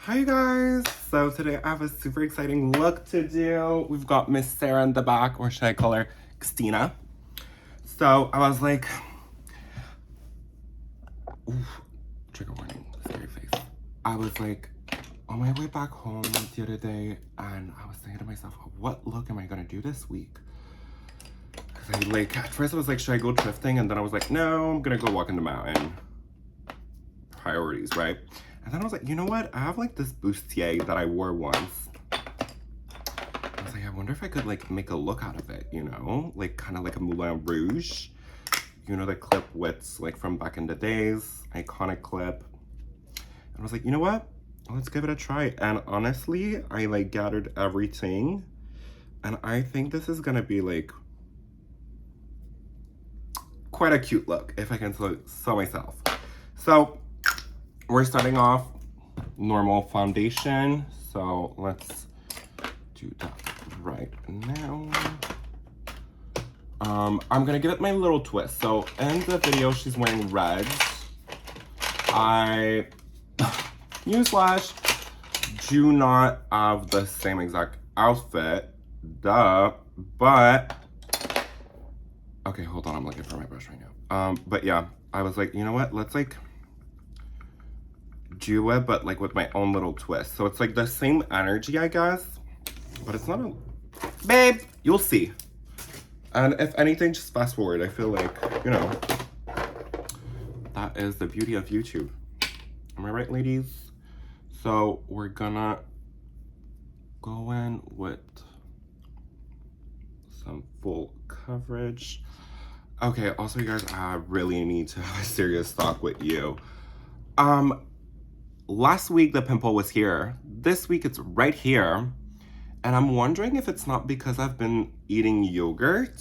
Hi guys! So today I have a super exciting look to do. We've got Miss Sarah in the back, or should I call her Christina? So I was like, oof, trigger warning, scary face. I was like on my way back home the other day and I was thinking to myself, what look am I gonna do this week? Because at first I was like, should I go thrifting? And then I was like, no, I'm gonna go walk in the mountain. Priorities, right? And then I was like, you know what? I have like this bustier that I wore once. I was like, I wonder if I could like make a look out of it, you know? Like kind of like a Moulin Rouge. You know, the clip with like from back in the days, iconic clip. And I was like, you know what? Let's give it a try. And honestly, I like gathered everything. And I think this is gonna be like quite a cute look, if I can so myself. So we're starting off normal foundation. So let's do that right now. I'm gonna give it my little twist. So in the video, she's wearing red. I, newsflash, do not have the same exact outfit, duh, but, okay, hold on, I'm looking for my brush right now. But yeah, I was like, you know what, let's like do it, but like with my own little twist. So it's like the same energy, I guess, but it's not a, babe, you'll see. And if anything, just fast forward. I feel like, you know, that is the beauty of YouTube. Am I right, ladies? So we're gonna go in with some full coverage. Okay, also you guys, I really need to have a serious talk with you. Last week the pimple was here. This week it's right here. And I'm wondering if it's not because I've been eating yogurt.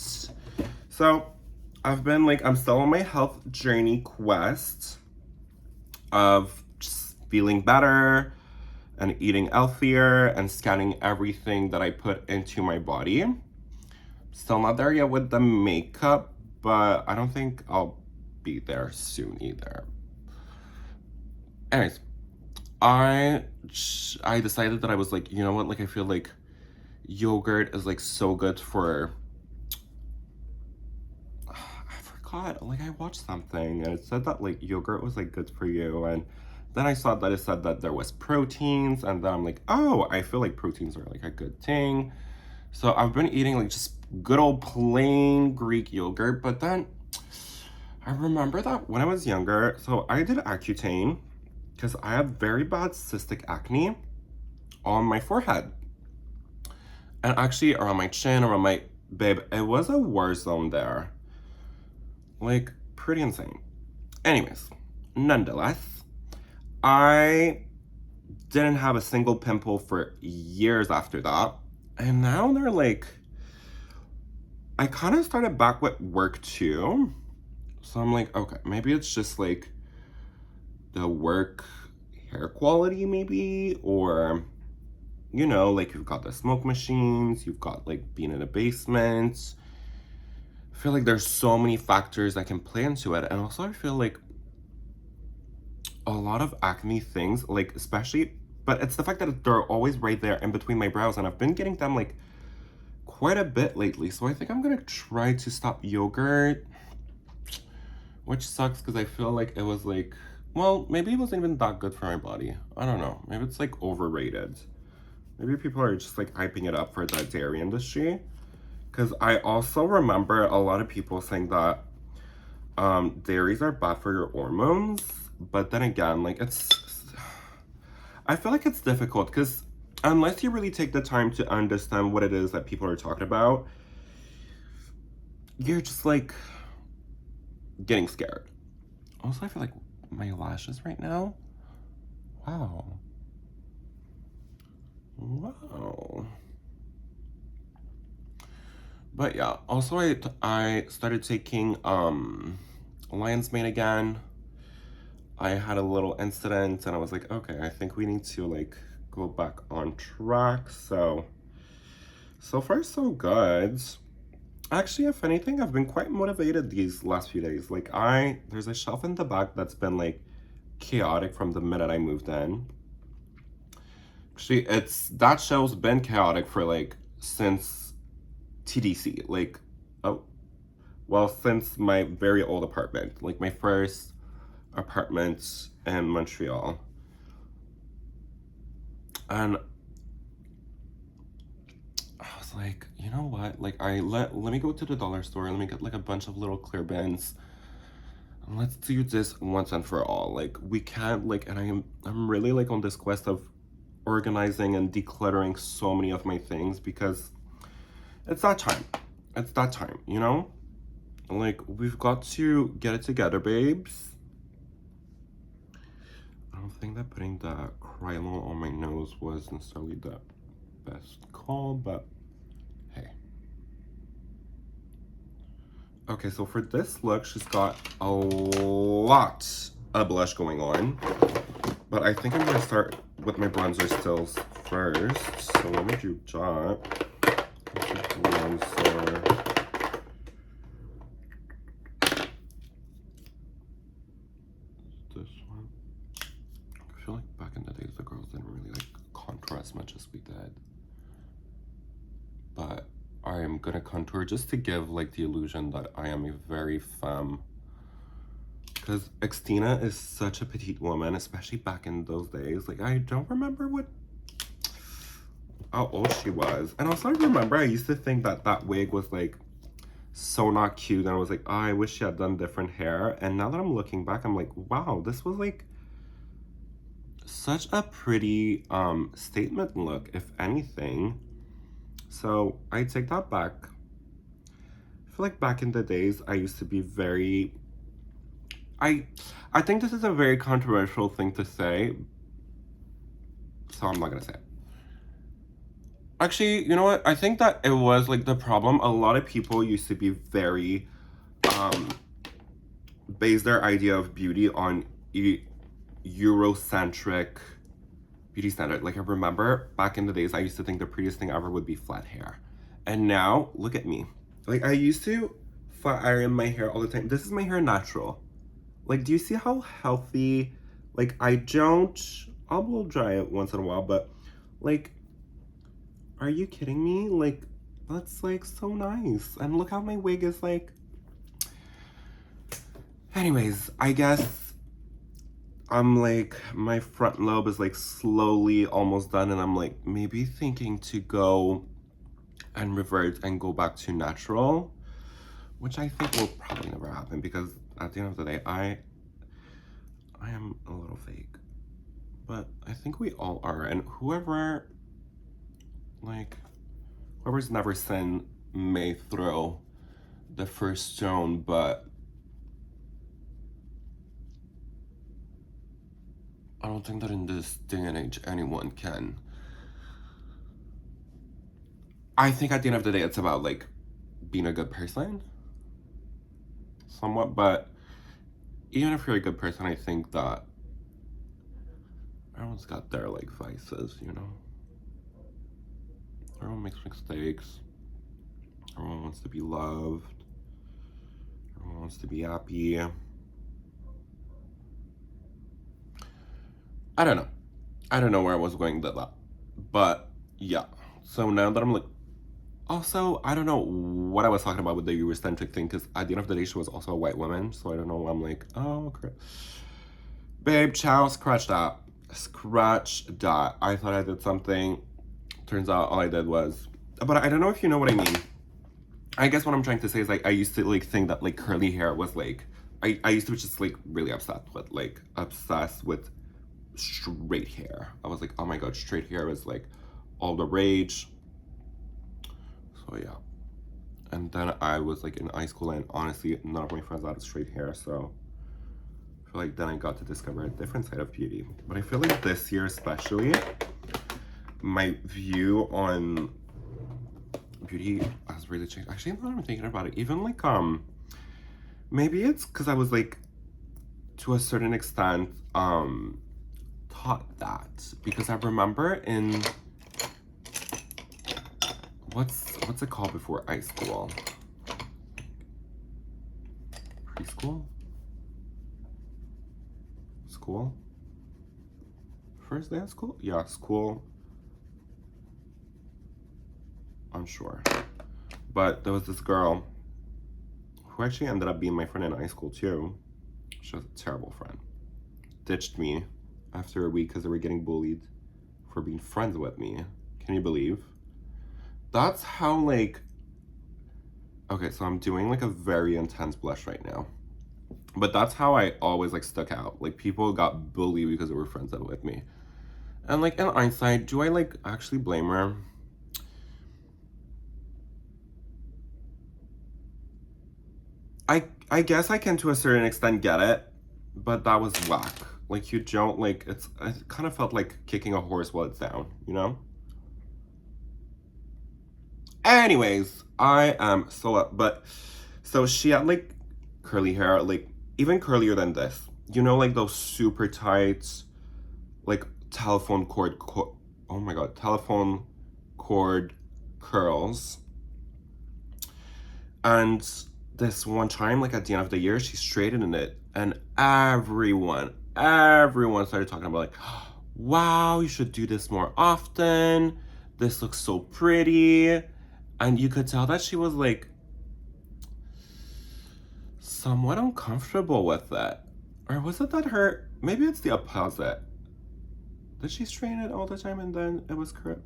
So I've been like, I'm still on my health journey quest of just feeling better and eating healthier and scanning everything that I put into my body. Still not there yet with the makeup, but I don't think I'll be there soon either. Anyways, I decided that I was like, you know what, like I feel like yogurt is like so good for, I forgot, like I watched something and it said that like yogurt was like good for you, and then I saw that it said that there was proteins, and then I'm like, oh, I feel like proteins are like a good thing. So I've been eating like just good old plain Greek yogurt, but then I remember that when I was younger, so I did Accutane because I have very bad cystic acne on my forehead. And actually around my chin, around my, babe, it was a war zone there. Like, pretty insane. Anyways, nonetheless, I didn't have a single pimple for years after that. And now they're like, I kind of started back with work too. So I'm like, okay, maybe it's just like the work hair quality maybe, or you know, like you've got the smoke machines, you've got like being in a basement. I feel like there's so many factors that can play into it. And also I feel like a lot of acne things, like especially, but it's the fact that they're always right there in between my brows, and I've been getting them like quite a bit lately. So I think I'm gonna try to stop yogurt, which sucks because I feel like it was like, well, maybe it wasn't even that good for my body. I don't know, maybe it's like overrated. Maybe people are just like hyping it up for the dairy industry. Because I also remember a lot of people saying that dairies are bad for your hormones. But then again, like I feel like it's difficult because unless you really take the time to understand what it is that people are talking about, you're just like getting scared. Also, I feel like my lashes right now, wow. Wow. But yeah, also I started taking lion's mane again. I had a little incident and I was like, okay, I think we need to like go back on track. So far so good. Actually, if anything, I've been quite motivated these last few days. Like there's a shelf in the back that's been like chaotic from the minute I moved in. Actually, that show's been chaotic for like since TDC. Like, oh, well, since my very old apartment, like my first apartment in Montreal. And I was like, you know what? Like, let me go to the dollar store. Let me get like a bunch of little clear bins. And let's do this once and for all. Like, we can't like, and I'm really like on this quest of organizing and decluttering so many of my things because it's that time. It's that time, you know? Like, we've got to get it together, babes. I don't think that putting the Krylon on my nose was necessarily the best call, but hey. Okay, so for this look, she's got a lot of blush going on, but I think I'm gonna start with my bronzer stills first. So let me do that. Bronzer. This one. I feel like back in the days, the girls didn't really like contour as much as we did. But I am gonna contour just to give like the illusion that I am a very femme. Because Xtina is such a petite woman, especially back in those days. Like, I don't remember how old she was. And also I remember I used to think that that wig was like so not cute. And I was like, oh, I wish she had done different hair. And now that I'm looking back, I'm like, wow, this was like such a pretty statement look, if anything. So I take that back. I feel like back in the days, I used to be very... I think this is a very controversial thing to say, so I'm not gonna say it. Actually, you know what? I think that it was like the problem. A lot of people used to be very base their idea of beauty on Eurocentric beauty standard. Like, I remember back in the days, I used to think the prettiest thing ever would be flat hair. And now, look at me. Like, I used to flat iron my hair all the time. This is my hair natural. Like, do you see how healthy? Like, I'll blow dry it once in a while, but like, are you kidding me? Like, that's like so nice. And look how my wig is like. Anyways, I guess I'm like, my front lobe is like slowly almost done, and I'm like maybe thinking to go and revert and go back to natural, which I think will probably never happen because at the end of the day, I am a little fake. But I think we all are, and whoever's never sinned may throw the first stone, but I don't think that in this day and age anyone can. I think at the end of the day, it's about like being a good person, somewhat. But even if you're a good person, I think that everyone's got their like vices, you know. Everyone makes mistakes. Everyone wants to be loved. Everyone wants to be happy. I don't know. I don't know where I was going with that. But yeah. So now that I'm like, also, I don't know what I was talking about with the Eurocentric thing, because at the end of the day, she was also a white woman. So I don't know. I'm like, oh, crap. Babe, ciao, scratch that. Scratch that. I thought I did something. Turns out all I did was, but I don't know if you know what I mean. I guess what I'm trying to say is like, I used to like think that like curly hair was like, I used to be just like really obsessed with straight hair. I was like, oh my god, straight hair is like all the rage. So yeah. And then I was like in high school, and honestly, none of my friends had straight hair, so I feel like then I got to discover a different side of beauty. But I feel like this year especially, my view on beauty has really changed. Actually, now that I'm thinking about it, even like maybe it's because I was like to a certain extent taught that, because I remember in what's it called before high school? Preschool? School? First day of school? Yeah, school. I'm sure. But there was this girl who actually ended up being my friend in high school too. She was a terrible friend. Ditched me after a week because they were getting bullied for being friends with me. Can you believe? That's how, like, okay, so I'm doing like a very intense blush right now. But that's how I always like stuck out. Like, people got bullied because they were friends with me. And like, in hindsight, do I like actually blame her? I guess I can to a certain extent get it, but that was whack. Like, you don't like, it kind of felt like kicking a horse while it's down, you know? Anyways, I am so up, but so she had like curly hair, like even curlier than this. You know, like those super tight, like telephone cord, oh my god, telephone cord curls. And this one time, like at the end of the year, she straightened it, and everyone started talking about like, wow, you should do this more often. This looks so pretty. And you could tell that she was like somewhat uncomfortable with it. Or was it that her, maybe it's the opposite. Did she straighten it all the time and then it was correct?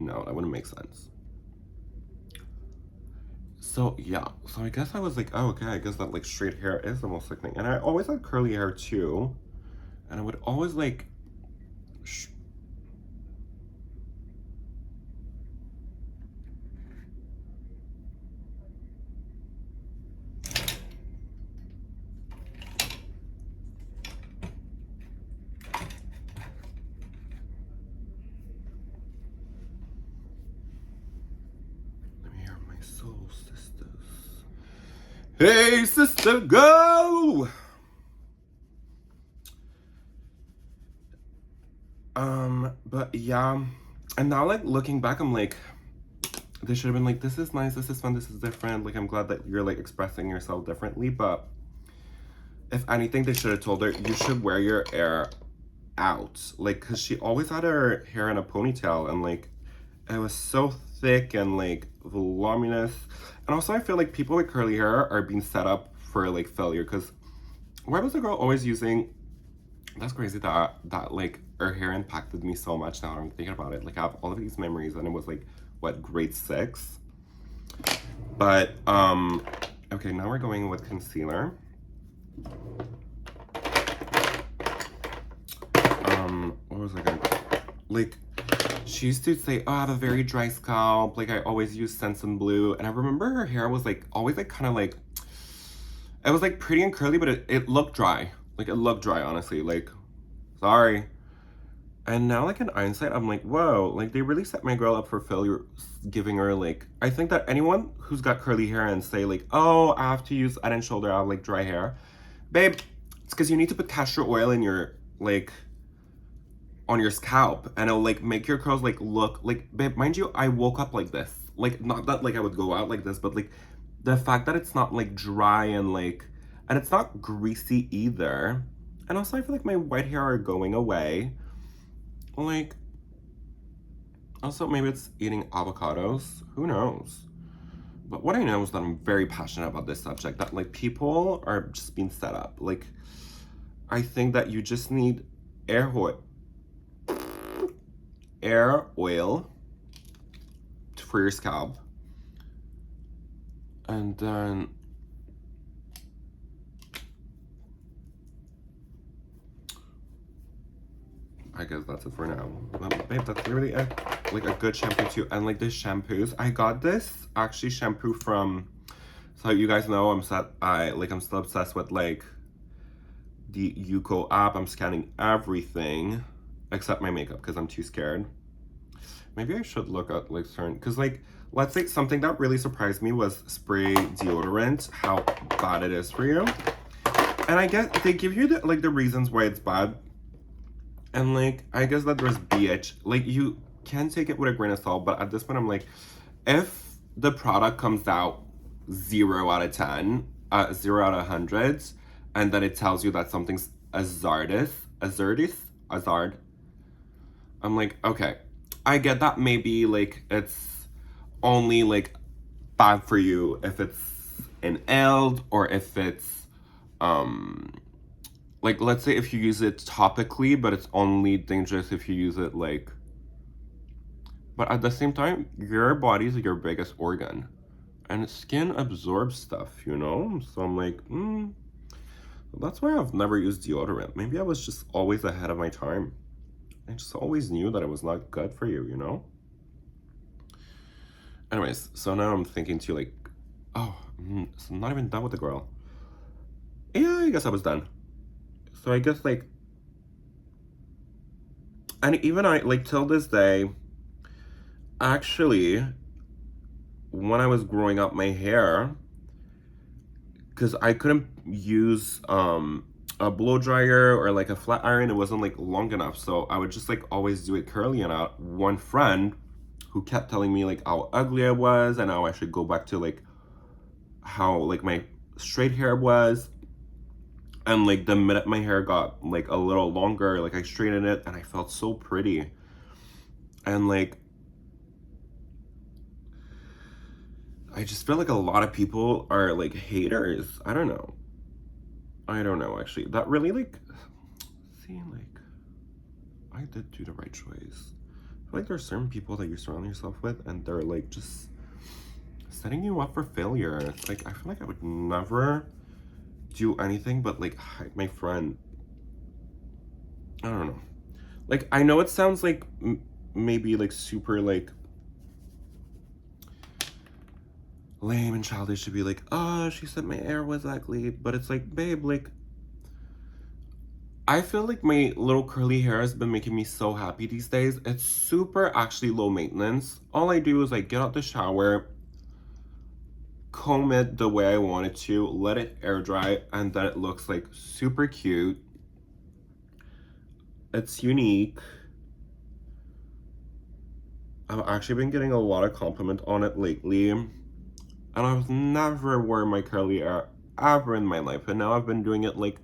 No, that wouldn't make sense. So yeah, so I guess I was like, oh, okay, I guess that like straight hair is the most sickening. And I always had curly hair too. And I would always like, let me hear my soul sisters. Hey sister, go! But yeah, and now like looking back, I'm like, they should have been like, this is nice, this is fun, this is different. Like, I'm glad that you're like expressing yourself differently, but if anything, they should have told her, you should wear your hair out. Like, cause she always had her hair in a ponytail, and like, it was so thick and like voluminous. And also I feel like people with curly hair are being set up for like failure, because why was the girl always using, that's crazy that like her hair impacted me so much now I'm thinking about it. Like, I have all of these memories and it was like, what, grade 6? But okay, now we're going with concealer. What was I gonna go? Like, she used to say, oh, I have a very dry scalp, like I always use Sensen Blue. And I remember her hair was like always like kind of like, it was like pretty and curly, but it looked dry. Like, it looked dry, honestly. Like, sorry. And now, like, in hindsight, I'm like, whoa, like, they really set my girl up for failure, giving her, like, I think that anyone who's got curly hair and say, like, oh, I have to use Head and Shoulder, I have, like, dry hair. Babe, it's because you need to put castor oil in your, like, on your scalp, and it'll, like, make your curls, like, look, like, babe, mind you, I woke up like this. Like, not that, like, I would go out like this, but, like, the fact that it's not, like, dry and, like, and it's not greasy either. And also, I feel like my white hair are going away. Like, also maybe it's eating avocados, who knows? But what I know is that I'm very passionate about this subject, that like people are just being set up. Like, I think that you just need air oil for your scalp, and then I guess that's it for now. Babe, that's really like a good shampoo too. And like, this shampoos, I got this actually shampoo from, so you guys know I'm still obsessed with like the Yuko app. I'm scanning everything except my makeup because I'm too scared. Maybe I should look at like certain, because like, let's say something that really surprised me was spray deodorant, how bad it is for you. And I guess they give you the, like, the reasons why it's bad. And like, I guess that there's BH, like, you can take it with a grain of salt, but at this point I'm like, if the product comes out 0 out of 10, 0 out of 100, and then it tells you that something's hazard, I'm like, okay, I get that maybe like it's only like bad for you if it's inhaled or if it's um like, let's say if you use it topically, but it's only dangerous if you use it like, but at the same time, your body is your biggest organ and skin absorbs stuff, you know? So I'm like, that's why I've never used deodorant. Maybe I was just always ahead of my time. I just always knew that it was not good for you, you know? Anyways, so now I'm thinking too, like, oh, so I'm not even done with the girl. Yeah, I guess I was done. So I guess, like, and even I, like, till this day, actually, when I was growing up my hair, because I couldn't use a blow dryer or like a flat iron, it wasn't like long enough, so I would just like always do it curly. And one friend who kept telling me like how ugly I was and how I should go back to like how like my straight hair was. And like the minute my hair got like a little longer, like I straightened it and I felt so pretty. And like I just feel like a lot of people are like haters. I don't know. I don't know actually. That really like see like I did do the right choice. I feel like there's certain people that you surround yourself with and they're like just setting you up for failure. It's like I feel like I would never do anything but like hide my friend. I don't know. Like I know it sounds like maybe like super like lame and childish to be like, oh, she said my hair was ugly, but it's like, babe, like I feel like my little curly hair has been making me so happy these days. It's super actually low maintenance. All I do is like get out the shower, comb it the way I want it to, let it air dry, and then it looks like super cute. It's unique. I've actually been getting a lot of compliment on it lately. And I've never worn my curly hair ever in my life. And now I've been doing it like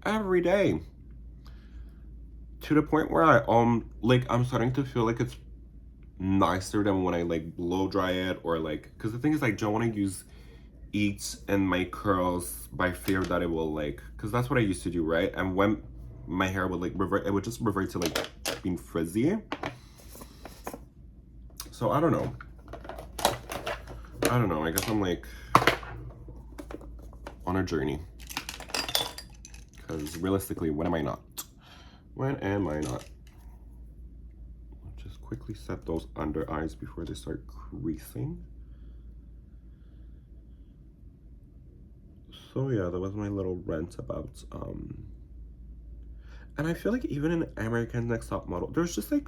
every day. To the point where like I'm starting to feel like it's nicer than when I like blow dry it or like, because the thing is I don't want to use eats in my curls by fear that it will like, because that's what I used to do, right? And when my hair would like revert, it would just revert to like being frizzy. So I don't know. I guess I'm like on a journey, because realistically, when am I not? When am I not? Just quickly set those under eyes before they start creasing. So yeah, that was my little rant about and I feel like even in American Next Top Model, there's just like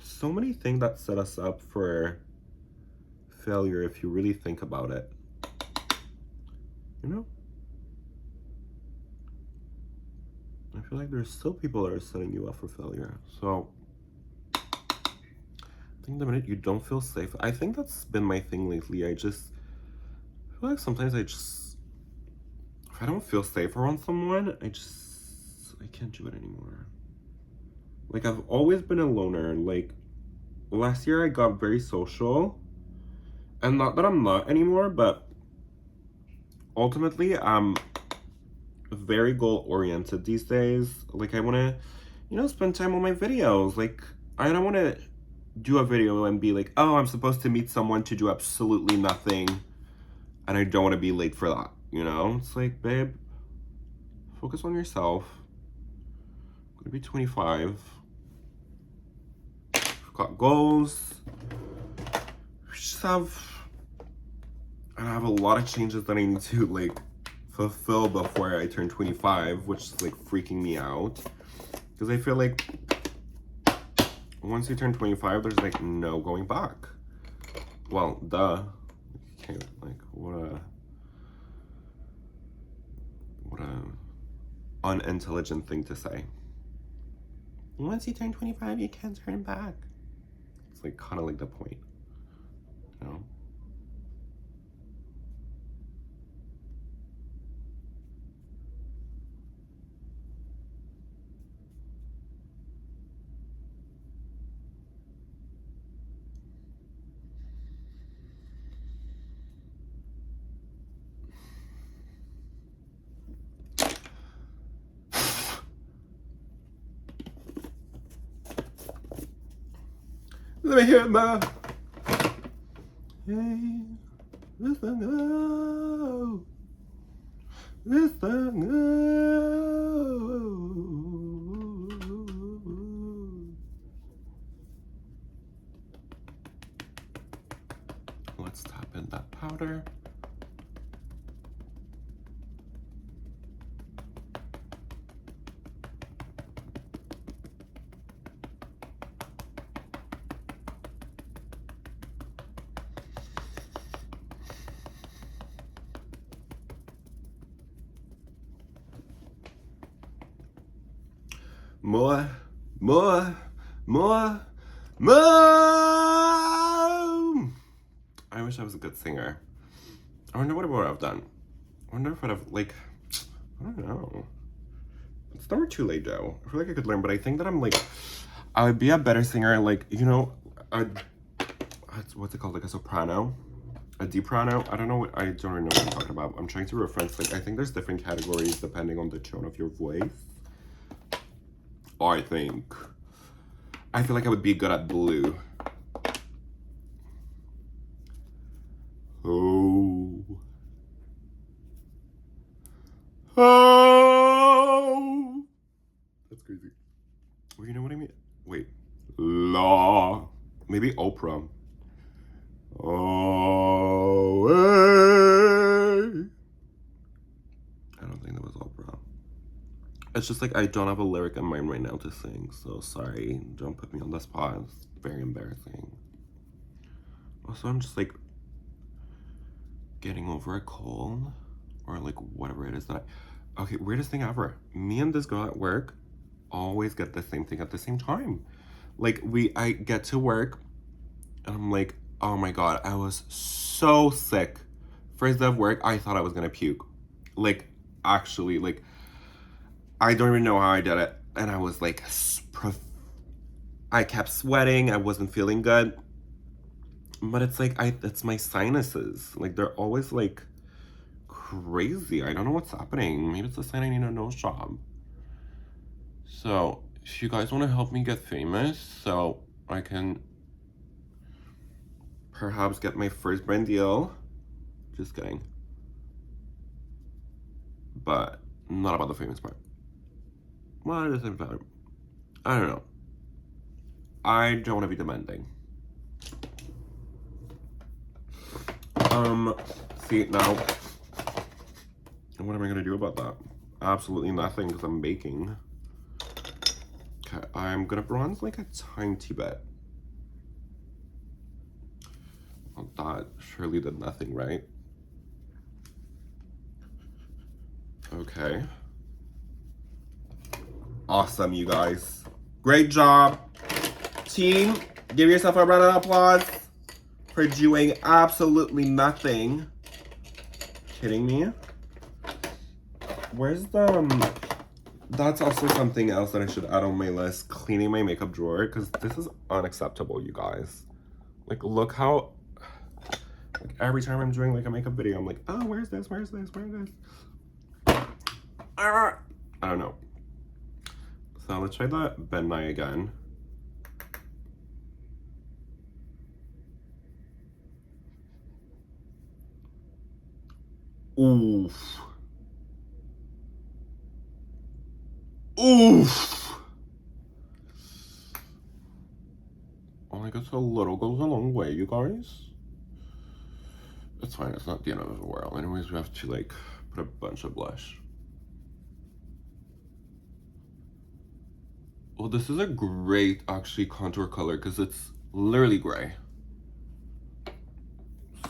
so many things that set us up for failure if you really think about it. You know? I feel like there's still people that are setting you up for failure. So I think the minute you don't feel safe, I think that's been my thing lately. I feel like sometimes if I don't feel safe around someone, I can't do it anymore. Like I've always been a loner. Like last year I got very social, and not that I'm not anymore, but ultimately I'm very goal oriented these days. Like I want to, spend time on my videos. Like I don't want to do a video and be like, oh, I'm supposed to meet someone to do absolutely nothing, and I don't want to be late for that. It's like, babe, focus on yourself. I'm gonna be 25. I've got goals. I have a lot of changes that I need to like fulfill before I turn 25, which is like freaking me out. Because I feel like once you turn 25, there's like no going back. Well, duh. Okay, like what a unintelligent thing to say. Once you turn 25, you can't turn back. It's like kind of like the point, you know? Let me hear my. Hey, listen, oh, listen, oh. Let's tap in that powder. More, more, more, more. I wish I was a good singer. I wonder what I would have done. I wonder if I'd have, like, I don't know. It's never too late, though. I feel like I could learn, but I think that I'm, like, I would be a better singer, like, you know, what's it called, like a soprano? A deprano? I don't know what, I don't really know what I'm talking about. I'm trying to reference, like, I think there's different categories depending on the tone of your voice. I think. I feel like I would be good at blue. Oh. Oh. That's crazy. Well, you know what I mean? Wait. La. Maybe Oprah. Oh. Hey. I don't think that was Oprah. It's just like I don't have a lyric in mind right now to sing, so sorry. Don't put me on the spot. It's very embarrassing. Also, I'm just like getting over a cold or like whatever it is that okay, weirdest thing ever. Me and this girl at work always get the same thing at the same time. Like I get to work and I'm like, oh my God, I was so sick. First day of work, I thought I was gonna puke. Like actually, like I don't even know how I did it. And I was like, I kept sweating. I wasn't feeling good. But it's like, it's my sinuses. Like, they're always like crazy. I don't know what's happening. Maybe it's a sign I need a nose job. So, if you guys want to help me get famous so I can perhaps get my first brand deal. Just kidding. But not about the famous part. Well, at the same time, I don't know. I don't want to be demanding. See, now, what am I gonna do about that? Absolutely nothing, because I'm baking. Okay, I'm gonna bronze like a tiny bit. Well, that surely did nothing, right? Okay. Awesome, you guys. Great job. Team, give yourself a round of applause for doing absolutely nothing. Kidding me? Where's the, that's also something else that I should add on my list, cleaning my makeup drawer, because this is unacceptable, you guys. Like, look how, like, every time I'm doing, like, a makeup video, I'm like, oh, where's this, where's this, where's this? I don't know. So let's try the Ben Nye again. Oof. Oof. Oh, I guess a little goes a long way, you guys. It's fine, it's not the end of the world. Anyways, we have to like put a bunch of blush. Well, this is a great actually contour color because it's literally gray.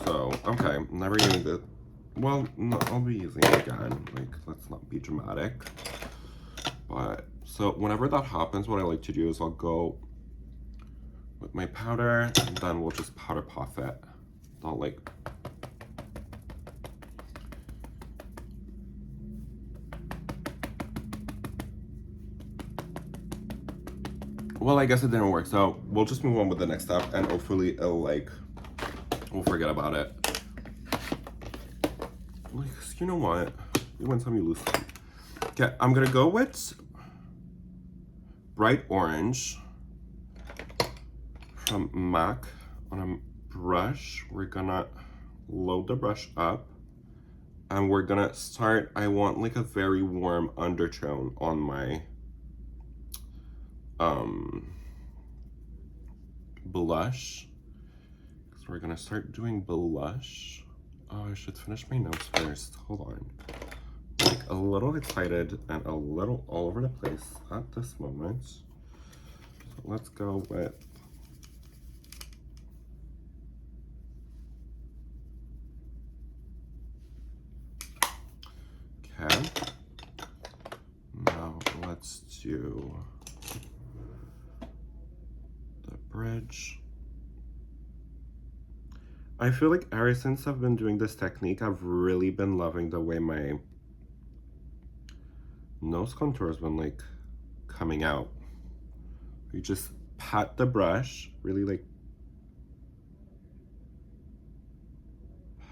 So, okay, never used it. Well, no, I'll be using it again. Like, let's not be dramatic. But, so whenever that happens, what I like to do is I'll go with my powder and then we'll just powder puff it. Not like, well, I guess it didn't work. So we'll just move on with the next step and hopefully it'll like, we'll forget about it. Like, you know what? You win some, you lose some. Okay, I'm gonna go with bright orange from MAC on a brush. We're gonna load the brush up and we're gonna start. I want like a very warm undertone on my blush. So we're gonna start doing blush. Oh, I should finish my notes first. Hold on. Like a little excited and a little all over the place at this moment. So let's go with okay. Now let's do the bridge. I feel like ever since I've been doing this technique, I've really been loving the way my nose contour has been like coming out. You just pat the brush, really like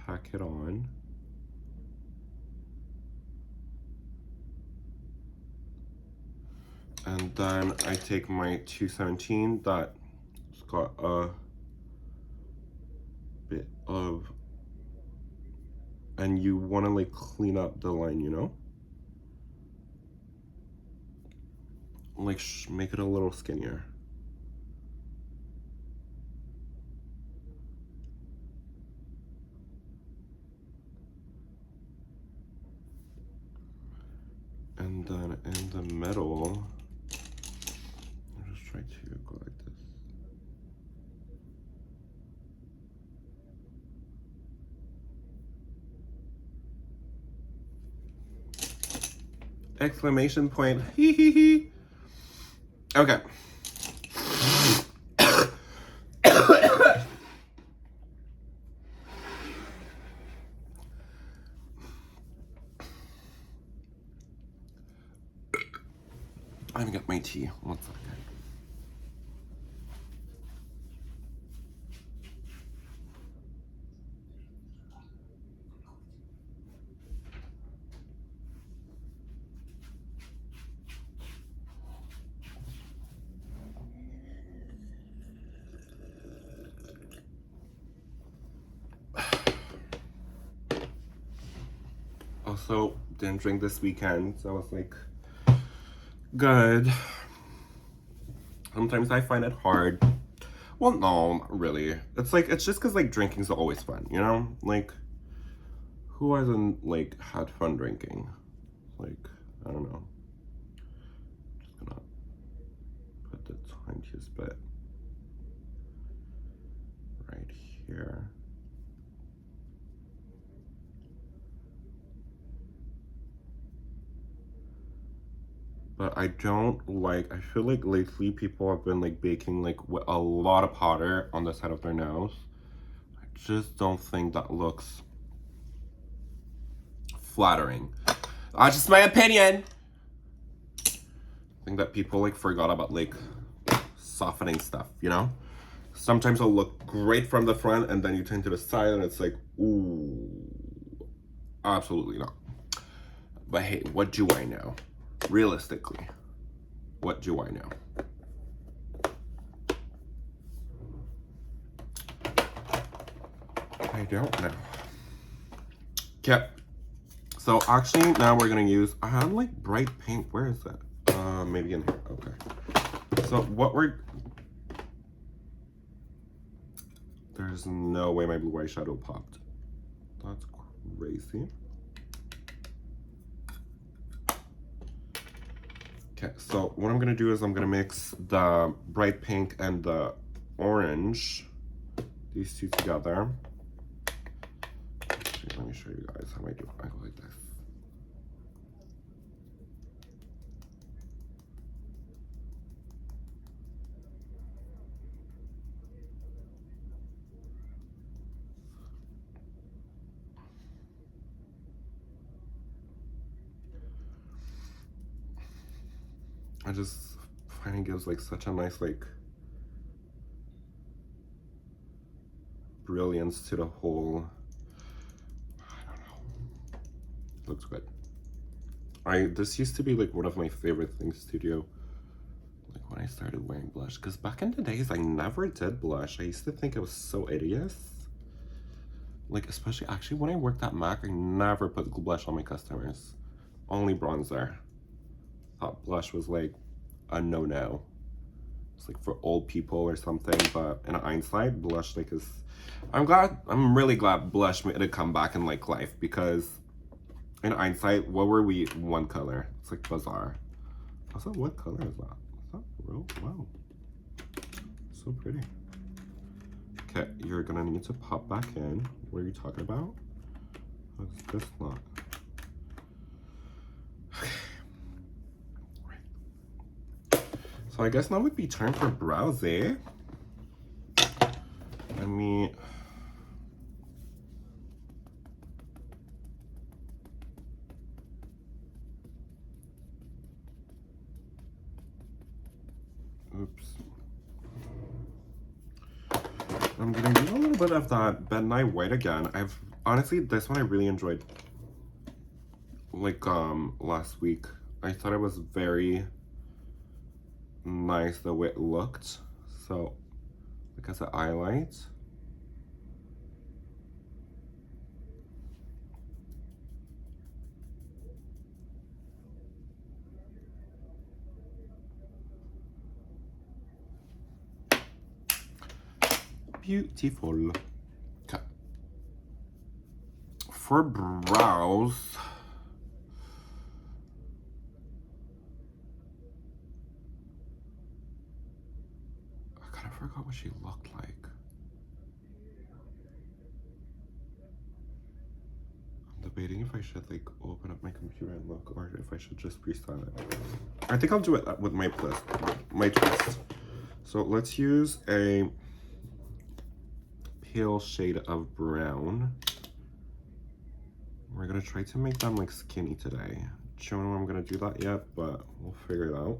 pack it on. And then I take my 217 that's got a bit of, and you want to like clean up the line, you know? Like make it a little skinnier. And then in the middle, I'll just try to go like this. Exclamation point, hee hee hee. Okay. I'm gonna get my tea. 1 second. Also, didn't drink this weekend, so I was like, good. Sometimes I find it hard. Well, no, not really. It's like, it's just because like drinking's always fun, you know? Like, who hasn't like had fun drinking? Like, I don't know. Just gonna put the tiniest bit right here. But I don't like, I feel like lately people have been like baking like with a lot of powder on the side of their nose. I just don't think that looks flattering. That's just my opinion. I think that people like forgot about like softening stuff, you know? Sometimes it'll look great from the front and then you turn to the side and it's like, ooh, absolutely not. But hey, what do I know? Realistically, what do I know? I don't know. Okay. So actually now we're gonna use, I have like bright pink, where is that? Maybe in here, okay. So what there's no way my blue eyeshadow popped. That's crazy. Okay, so what I'm gonna do is I'm gonna mix the bright pink and the orange, these two together. Actually, let me show you guys how I do. I go like this. I just find it gives like such a nice like brilliance to the whole, I don't know, looks good. This used to be like one of my favorite things to do, like when I started wearing blush. Because back in the days, I never did blush. I used to think it was so hideous. Like, especially, actually, when I worked at MAC, I never put blush on my customers. Only bronzer. Thought blush was, like, a no-no. It's, like, for old people or something. But in hindsight, blush, like, is... I'm really glad blush made a comeback in, like, life. Because in hindsight, what were we? One color. It's, like, bizarre. Also, what color is that? Is that real? Wow. So pretty. Okay, you're gonna need to pop back in. What are you talking about? What's this not? Okay. Right. So I guess now would be time for brows, eh? Let me... Oops. I'm gonna do a little bit of that Midnight White again. Honestly, this one I really enjoyed. Like, last week. I thought it was very nice the way it looked. So, like as a highlight. Beautiful. Okay. For brows, I kind of forgot what she looked like. I'm debating if I should like open up my computer and look, or if I should just freestyle it. I think I'll do it with my twist. So let's use a pale shade of brown. We're gonna try to make them like skinny today. Don't know I'm gonna do that yet, but we'll figure it out.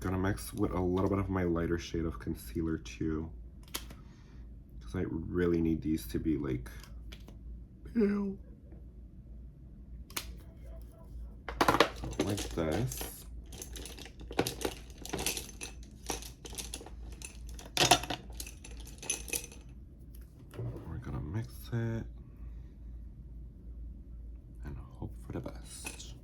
Gonna mix with a little bit of my lighter shade of concealer too, because I really need these to be like pale. Like this. We're gonna mix it and hope for the best.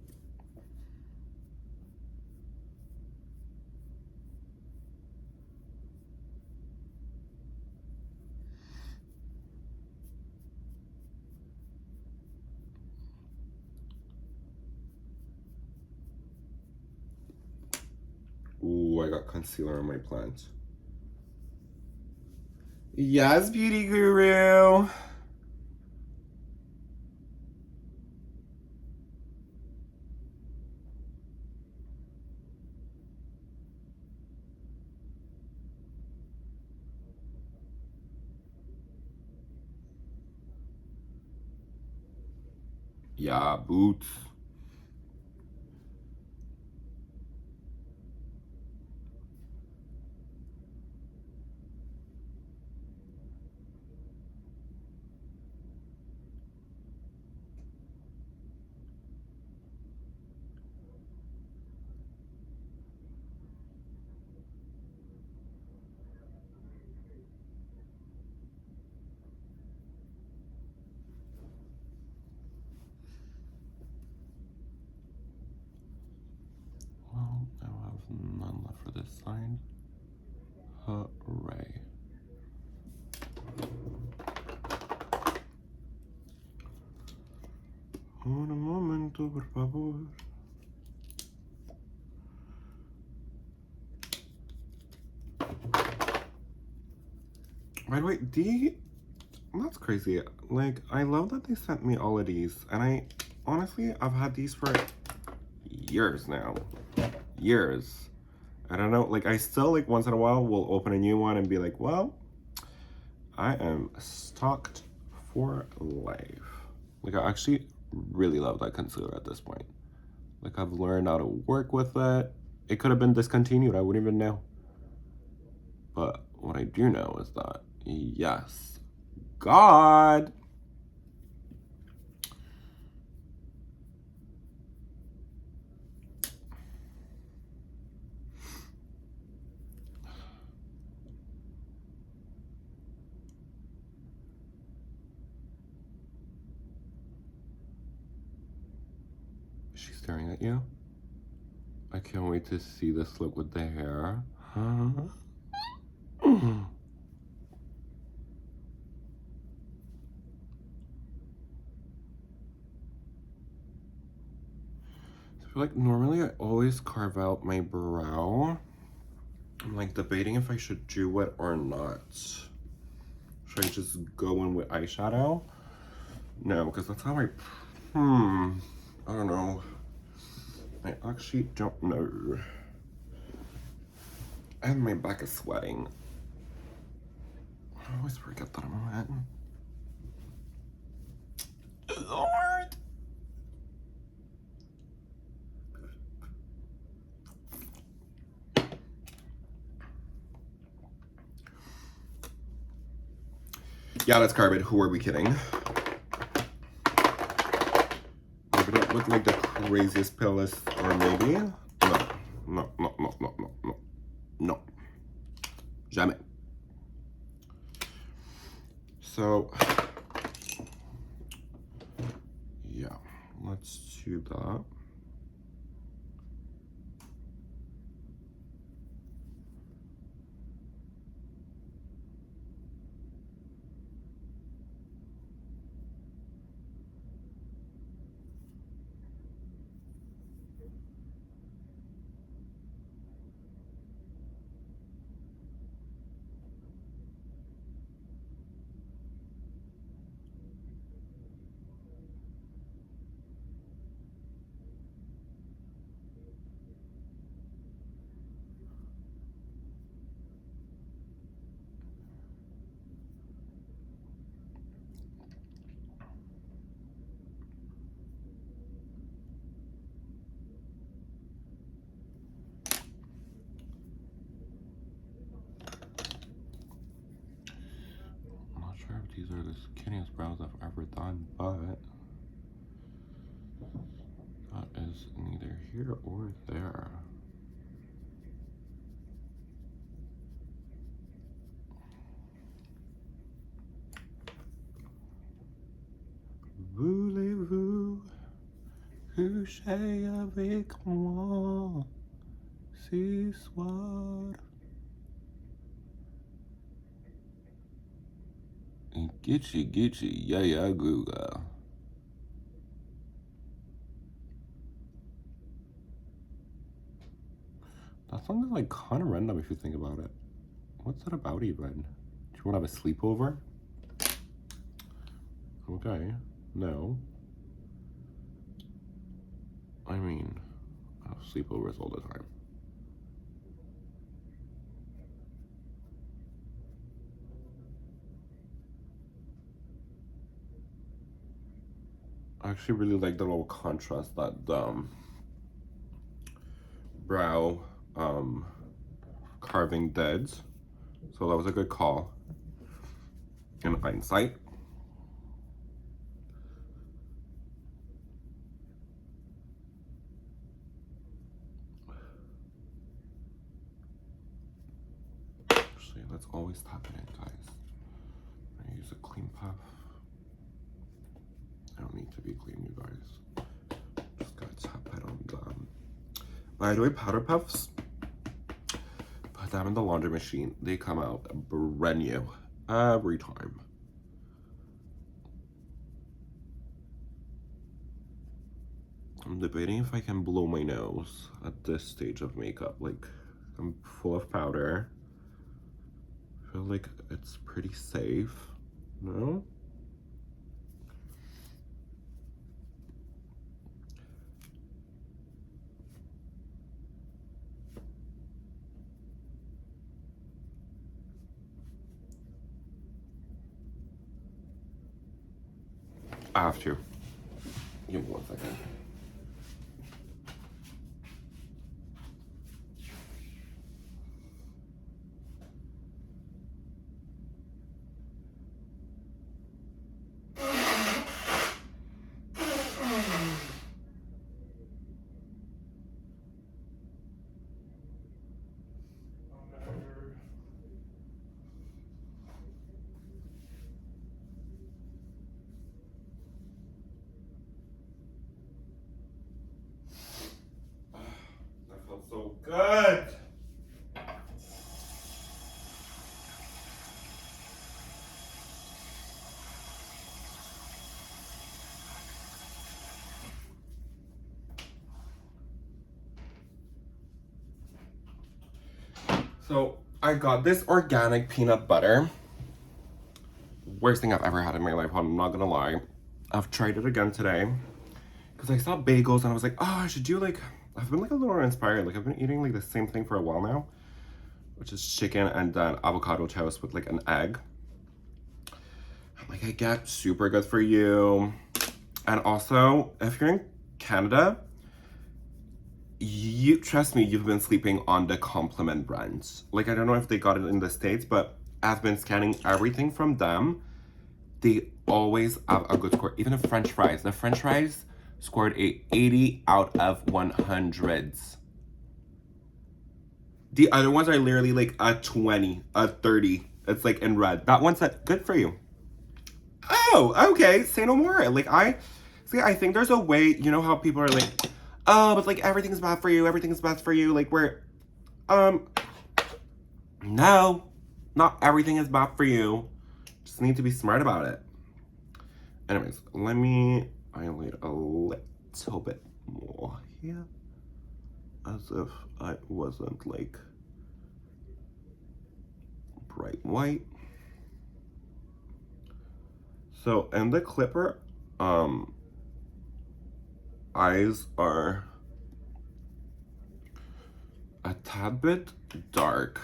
Ooh, I got concealer on my plant. Yes, beauty guru. Yeah, boots. Well, I have none left for this side. Hooray. Un momento, por favor. By the way, that's crazy. Like, I love that they sent me all of these. And honestly, I've had these for years now. Years. I don't know, like, I still, like, once in a while will open a new one and be like, well, I am stocked for life. Like, I actually really love that concealer at this point. Like, I've learned how to work with it. It could have been discontinued, I wouldn't even know. But what I do know is that, yes, God. She's staring at you. I can't wait to see this look with the hair. I feel like normally I always carve out my brow. I'm like debating if I should do it or not. Should I just go in with eyeshadow? No, because that's how I don't know. I actually don't know. And my back is sweating. I always forget that I'm wet. Lord! Yeah, let's carve it. Who are we kidding? Maybe don't look like the craziest pillist, or maybe? No. Jamais. So, yeah, let's do that. I'm not sure if these are the skinniest brows I've ever done, but that is neither here or there. Voulez-vous coucher avec moi ce soir? Gitchy, yeah, googa. That song is like kind of random if you think about it. What's that about even? Do you want to have a sleepover? Okay, no. I mean, I have sleepovers all the time. I actually really like the little contrast that the brow carving did. So that was a good call in hindsight. Actually, let's always tap it in, guys. I use a clean puff. I don't need to be clean, you guys. Just gotta tap it on them. By the way, powder puffs, put them in the laundry machine. They come out brand new every time. I'm debating if I can blow my nose at this stage of makeup. Like, I'm full of powder. I feel like it's pretty safe. No? I have to. Give me 1 second. good. So I got this organic peanut butter. Worst thing I've ever had in my life, I'm not gonna lie. I've tried it again today because I saw bagels and I was like, oh, I should do like, I've been like a little inspired. Like I've been eating like the same thing for a while now, which is chicken and then avocado toast with like an egg. Like I get super good for you. And also, if you're in Canada, you trust me, you've been sleeping on the Compliment brands. Like I don't know if they got it in the States, but I've been scanning everything from them. They always have a good score. Even the French fries. The French fries scored a 80 out of 100. The other ones are literally like a 20, a 30. It's like in red. That one said, good for you. Oh, okay. Say no more. Like I think there's a way, you know how people are like, oh, but like everything's bad for you. Everything's bad for you. Like no, not everything is bad for you. Just need to be smart about it. Anyways, let me highlight a little bit more here. As if I wasn't like bright white. So, and the clipper, eyes are a tad bit dark,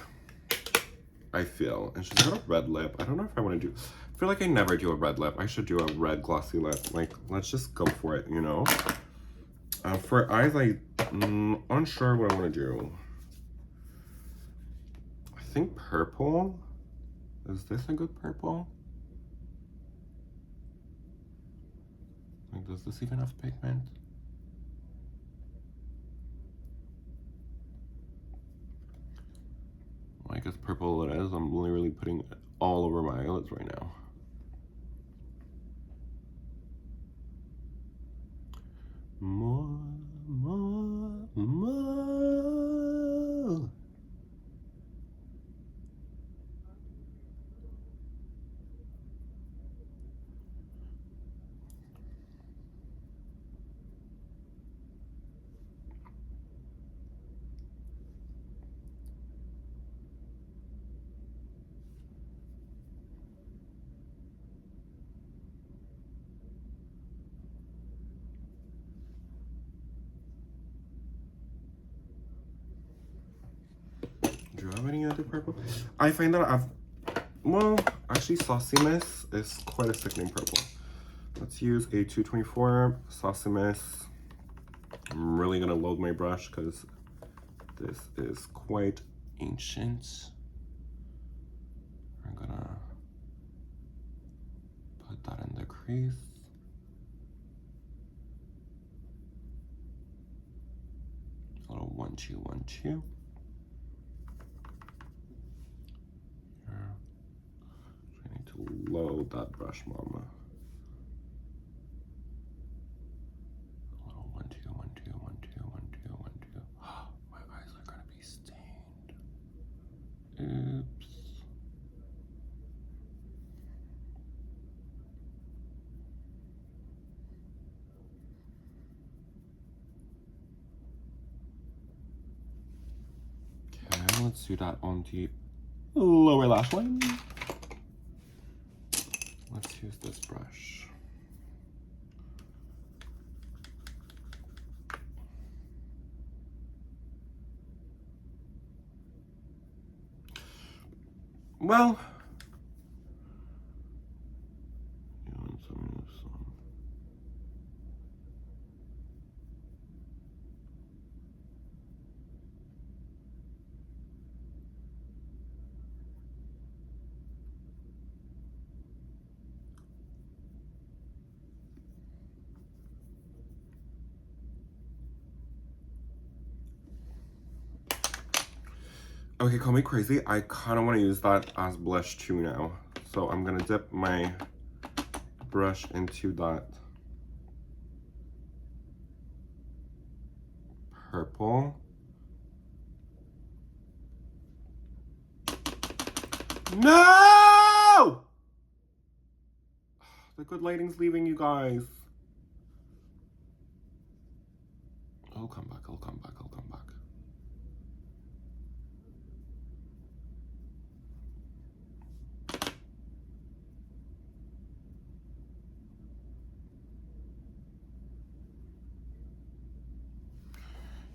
I feel. And she's got a red lip. I don't know if I want to do, I feel like I never do a red lip. I should do a red glossy lip. Like, let's just go for it, you know? For eyes, I'm unsure what I want to do. I think purple. Is this a good purple? Like, does this even have pigment? Well, I guess purple it is. I'm literally putting it all over my eyelids right now. More. Do you have any other purple? I find that well, actually Sauciness is quite a sickening purple. Let's use a 224 Sauciness. I'm really gonna load my brush because this is quite ancient. I'm gonna put that in the crease. A little 1, 2, 1, 2. I need to load that brush, mama. A little 1, 2, 1, 2, 1, 2, 1, 2, 1, 2. My eyes are gonna be stained. Oops. Okay, let's do that on the lower lash line. Let's use this brush. Well, okay, call me crazy. I kind of want to use that as blush too now. So I'm going to dip my brush into that purple. No! The good lighting's leaving, you guys. I'll come back, I'll come back, I'll come back.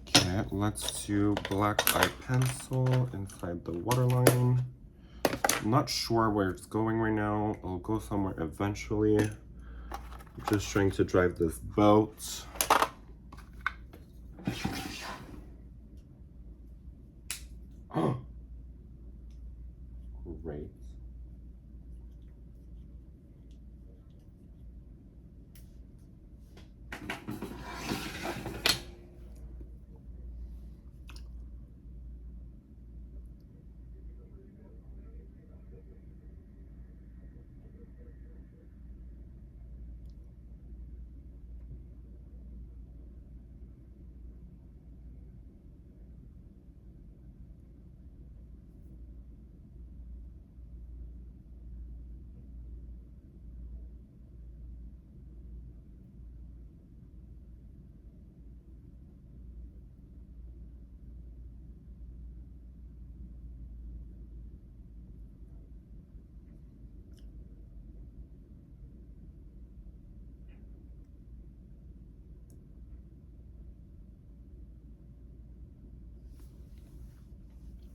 Okay, let's do black eye pencil inside the waterline. I'm not sure where it's going right now. I'll go somewhere eventually. I'm just trying to drive this boat. Great.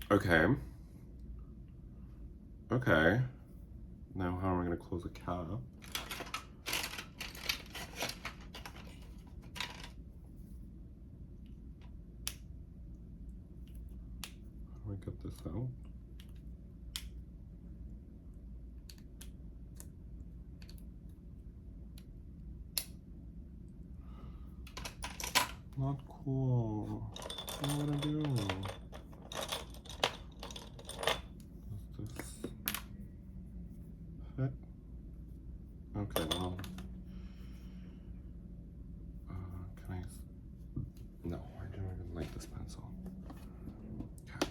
Okay. Okay. Now how am I gonna close a cap? How do I get this out? Not cool. What am I gonna do? Does this fit? Okay, well. Can I? No, I don't even like this pencil. Okay.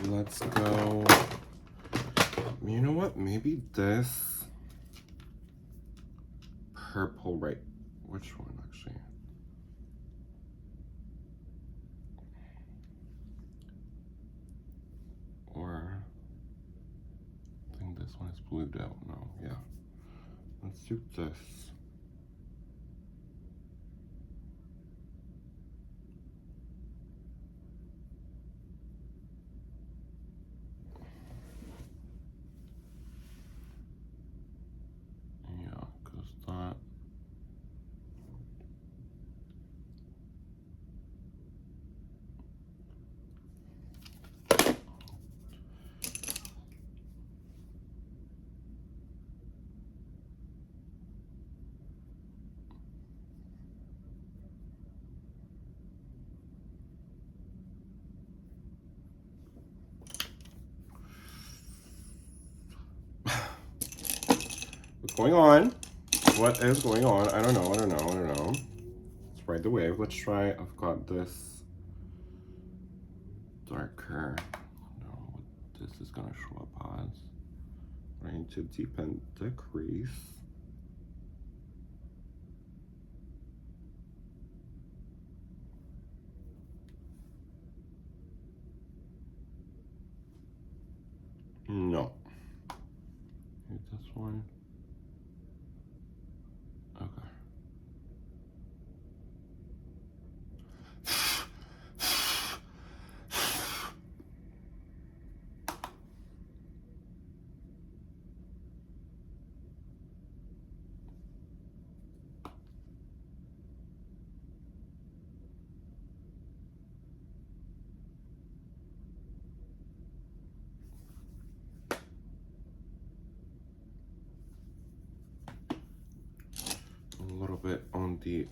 Let's go. You know what? Maybe this purple, right? Which one actually? Or I think this one is blued out. No, yeah. Let's do this. Yeah, because that. What's going on? What is going on? I don't know, I don't know, I don't know. Let's ride the wave. Let's try. I've got this darker. I don't know what this is gonna show up as. Trying to deepen the crease. No. Maybe this one. Okay. A little bit on the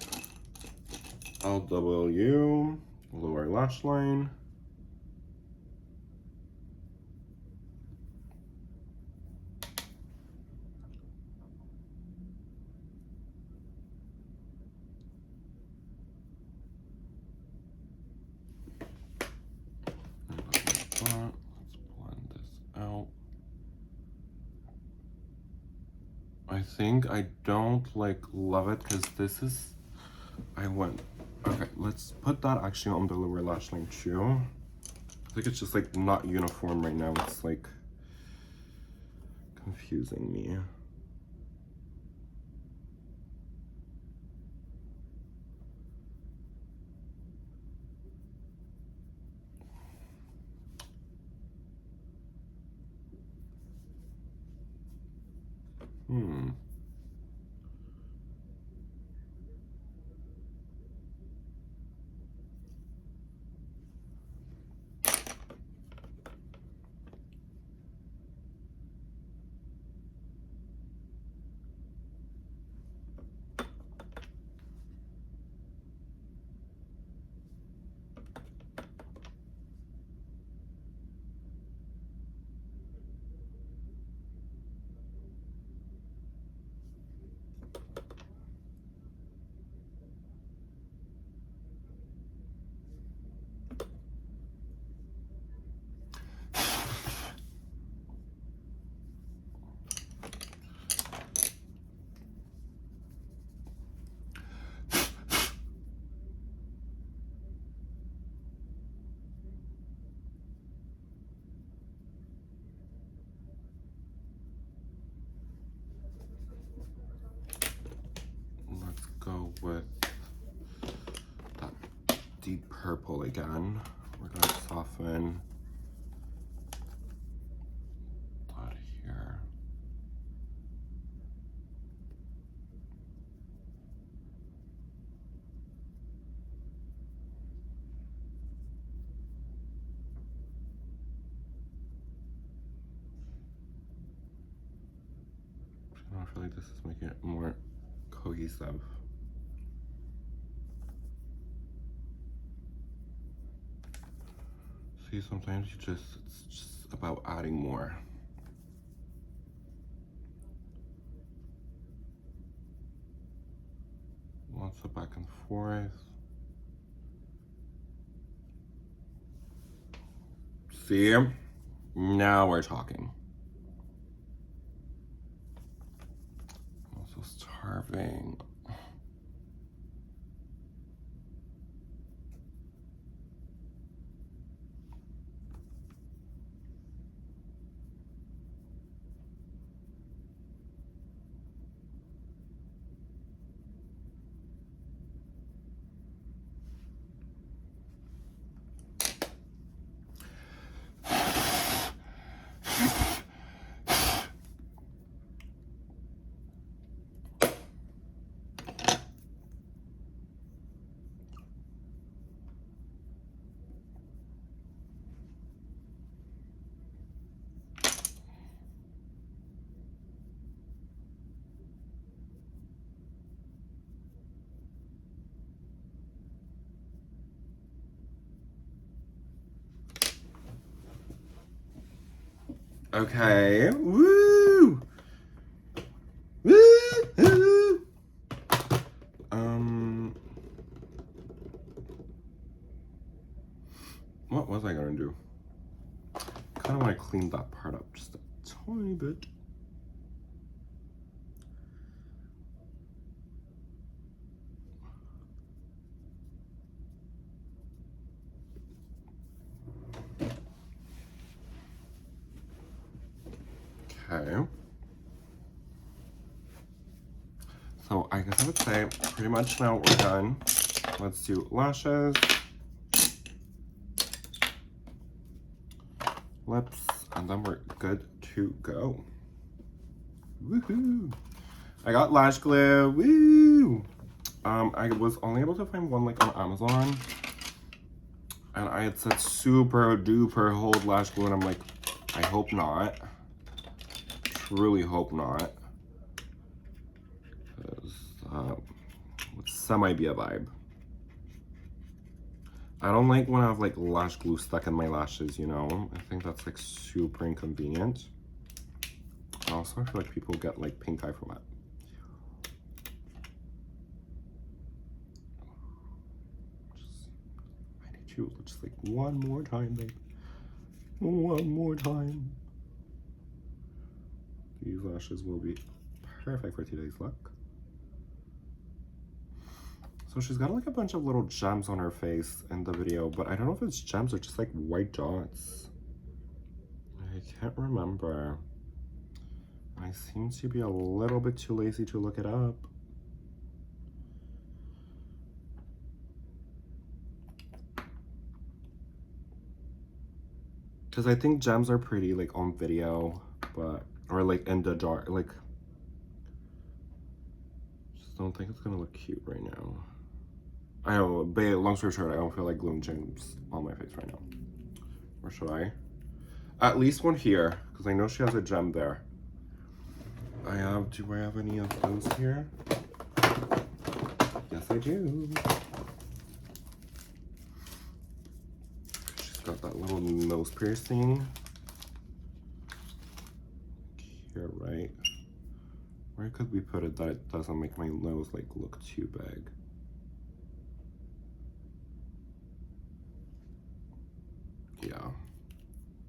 LW, lower lash line. Let's blend this I think I don't like love it because this is, okay, let's put that actually on the lower lash line too. I think it's just like not uniform right now. It's like confusing me. Let's go with that deep purple again. We're gonna soften that here. I feel like this is making it more cohesive. See, sometimes it's just about adding more. Lots of back and forth. See, now we're talking. Also starving. Okay. Woo! Woo! What was I gonna do? Kind of want to clean that part up just a tiny bit. Okay. So I guess I would say pretty much now we're done. Let's do lashes, lips, and then we're good to go. Woohoo! I got lash glue. Woo! I was only able to find one like on Amazon, and I had said super duper hold lash glue, and I'm like, I hope not. Truly hope not. Would semi be a vibe. I don't like when I have like lash glue stuck in my lashes, you know? I think that's like super inconvenient. Also, I feel like people get like pink eye from it. I need you just like one more time, babe. One more time. These lashes will be perfect for today's look. So she's got like a bunch of little gems on her face in the video, but I don't know if it's gems or just like white dots. I can't remember. I seem to be a little bit too lazy to look it up. Because I think gems are pretty like on video, but, or like in the jar, like, just don't think it's gonna look cute right now. I don't know, but long story short, I don't feel like gluing gems on my face right now. Or should I? At least one here, because I know she has a gem there. Do I have any of those here? Yes, I do. She's got that little nose piercing. Here, right? Where could we put it that it doesn't make my nose like look too big? Yeah.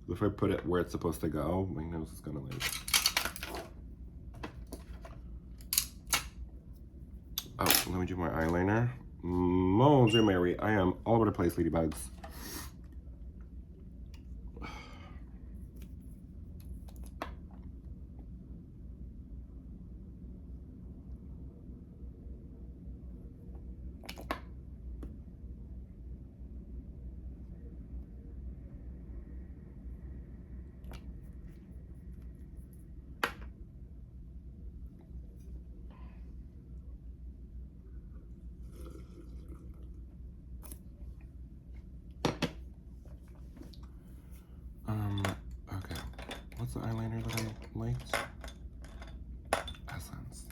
If I put it where it's supposed to go, my nose is gonna like... Oh, let me do my eyeliner. Mother Mary, I am all over the place, ladybugs. Okay. What's the eyeliner that I liked? Essence.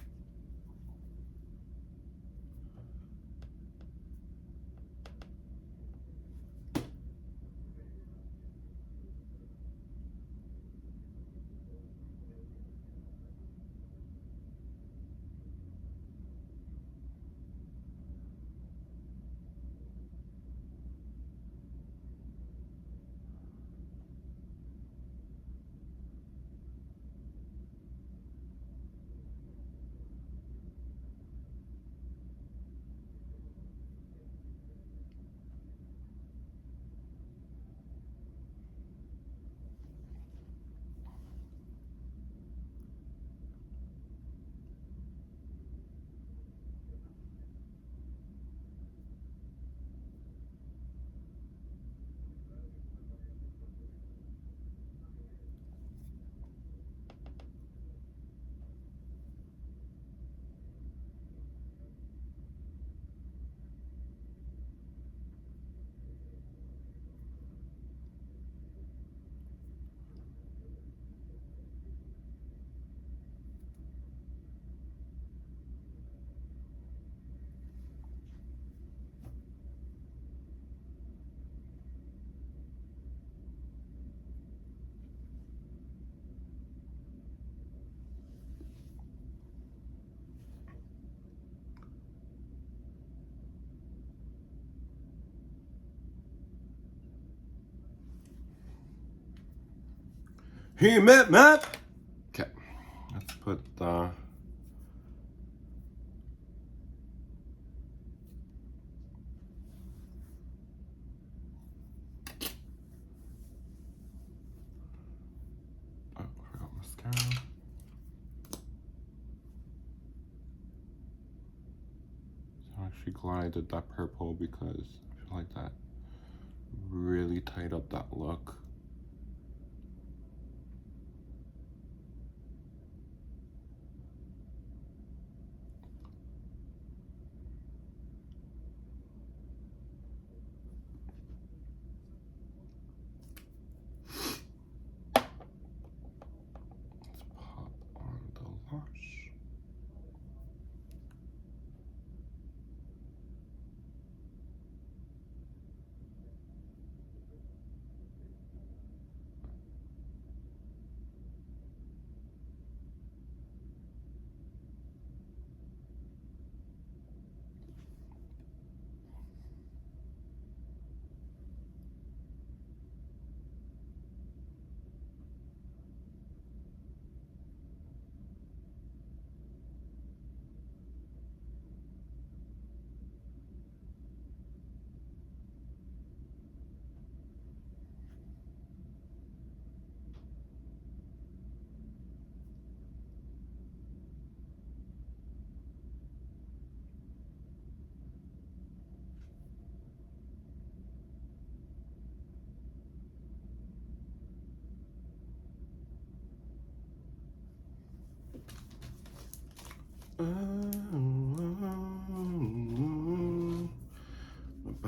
Hey, Matt! Okay, let's put the... Oh, I forgot mascara. I'm actually glad I did that purple because I feel like that really tied up that look. Pop on the lash.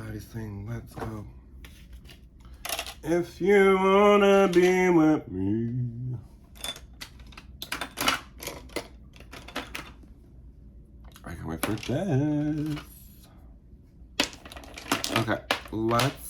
Everybody sing, let's go. If you wanna be with me. I can't wait for this. Okay, let's.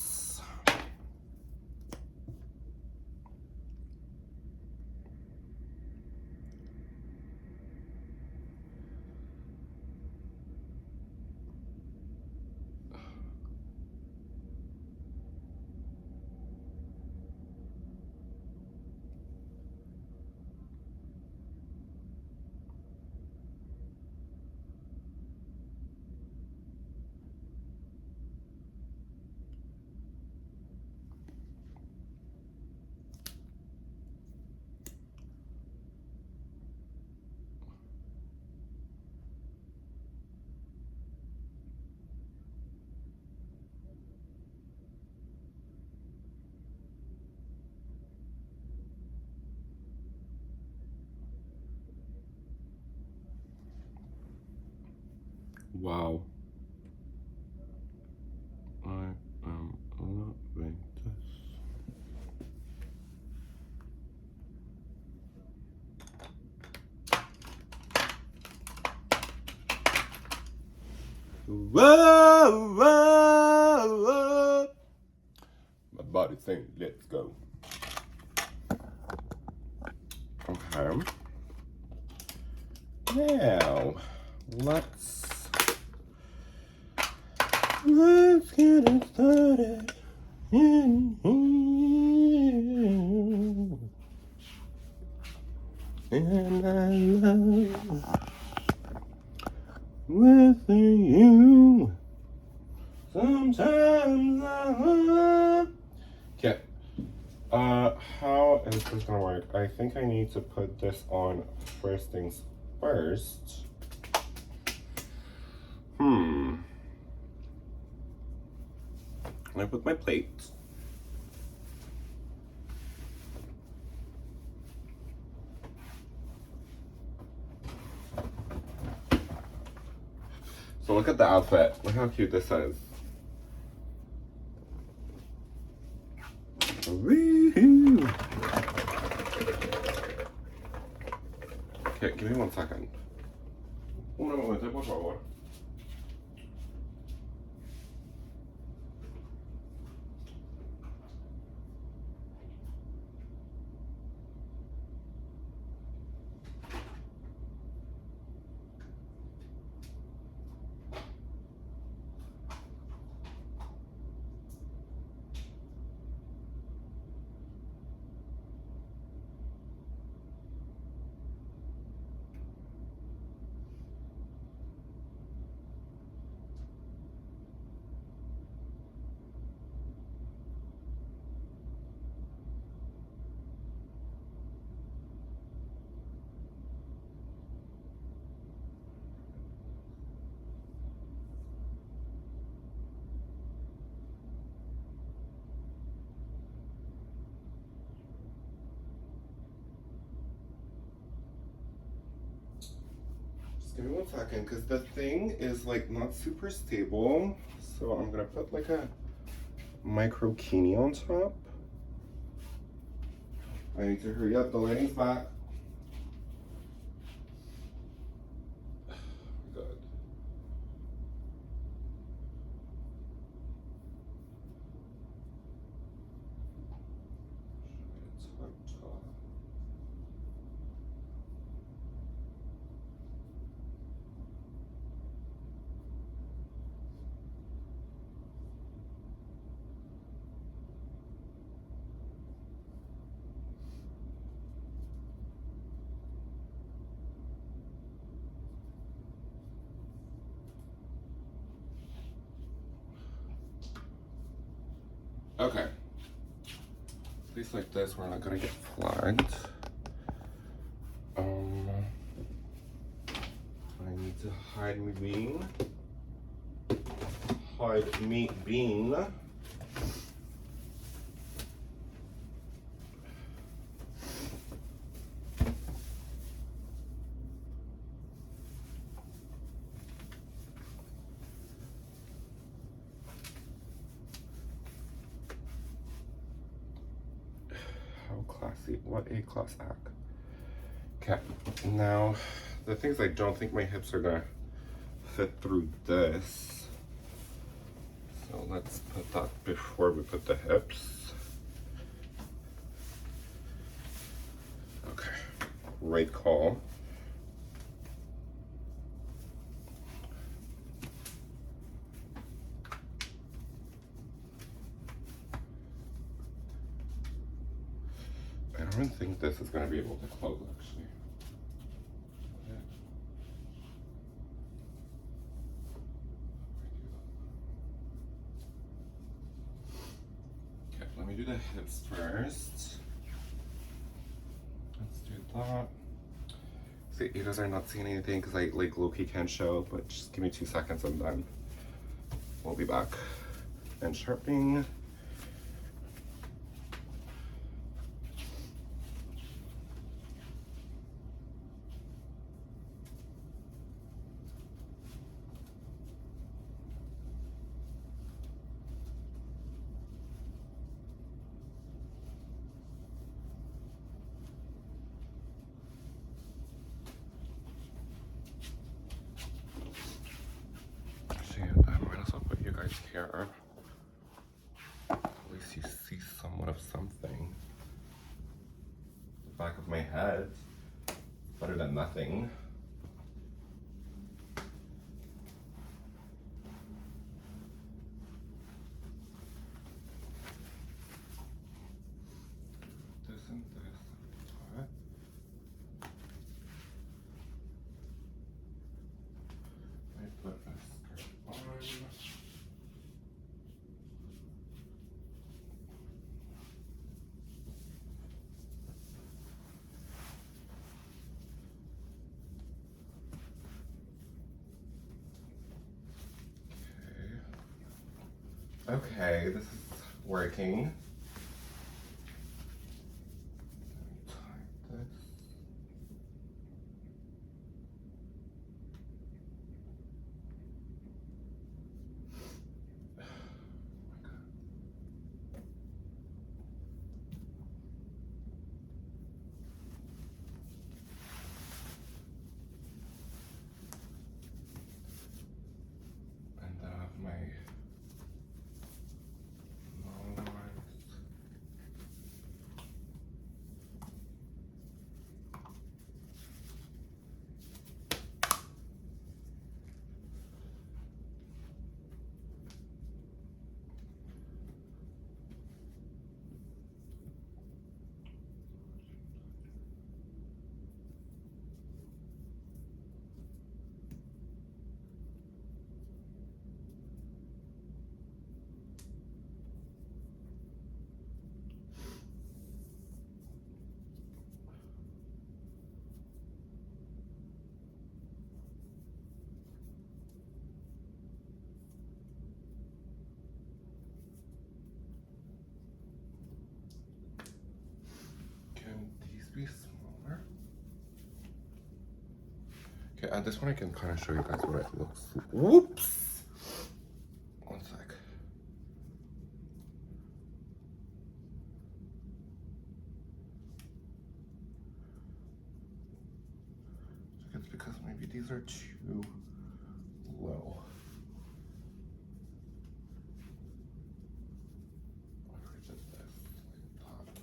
Wow. I am loving this. Whoa, whoa, whoa. My body saying, let's go. Okay. Now, let's get it started in here. And I love with you. Sometimes I love. Okay. How is this gonna work? I think I need to put this on first things first. Can I put my plate? So look at the outfit. Look how cute this is. Woo-hoo. Okay, give me 1 second. Un momento, por favor. Give me 1 second, because the thing is like not super stable. So I'm gonna put like a micro bikini on top. I need to hurry up, the lighting's back. Good. Okay. Place like this, we're not gonna get flagged. I need to hide me being. Hide me being. see, what a class act. Okay, now the things I don't think my hips are gonna fit through this. So let's put that before we put the hips. Okay, great call. I don't think this is going to be able to close, actually. Okay, let me do the hips first. Let's do that. See, you guys are not seeing anything because I like low-key can't show, but just give me 2 seconds and then we'll be back. And sharpening. I might as well put you guys here. At least you see somewhat of something. The back of my head. Better than nothing. This and this. All right. I put a skirt on. Okay, this is working. Let me tie this. And then I have my long lines. Can these be smaller? Okay, at this one I can kind of show you guys what it looks like. Whoops! One sec. It's because maybe these are too low. What if we did this like that?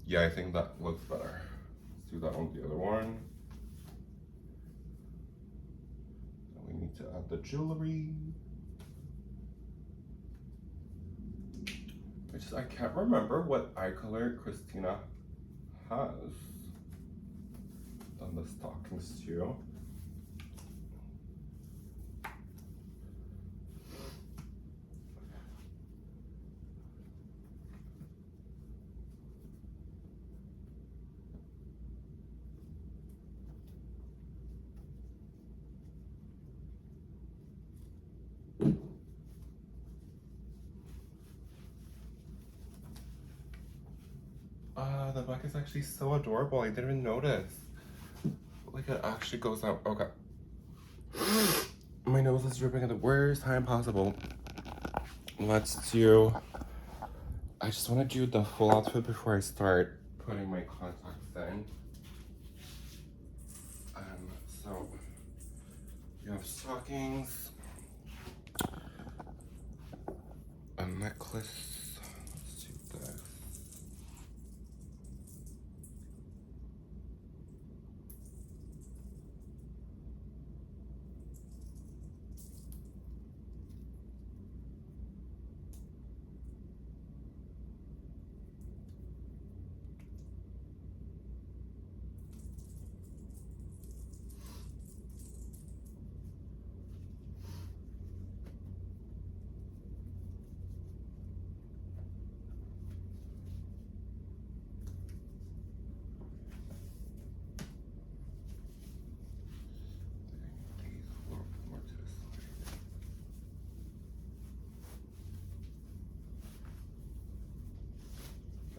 Yeah, I think that looks better. Let's do that on the other one. And we need to add the jewelry. I can't remember what eye color Christina has on the stockings too. The back is actually so adorable. I didn't even notice. Like it actually goes out. Okay. My nose is dripping at the worst time possible. Let's do. I just want to do the full outfit before I start putting my contacts in. So you have stockings, a necklace. Let's do this.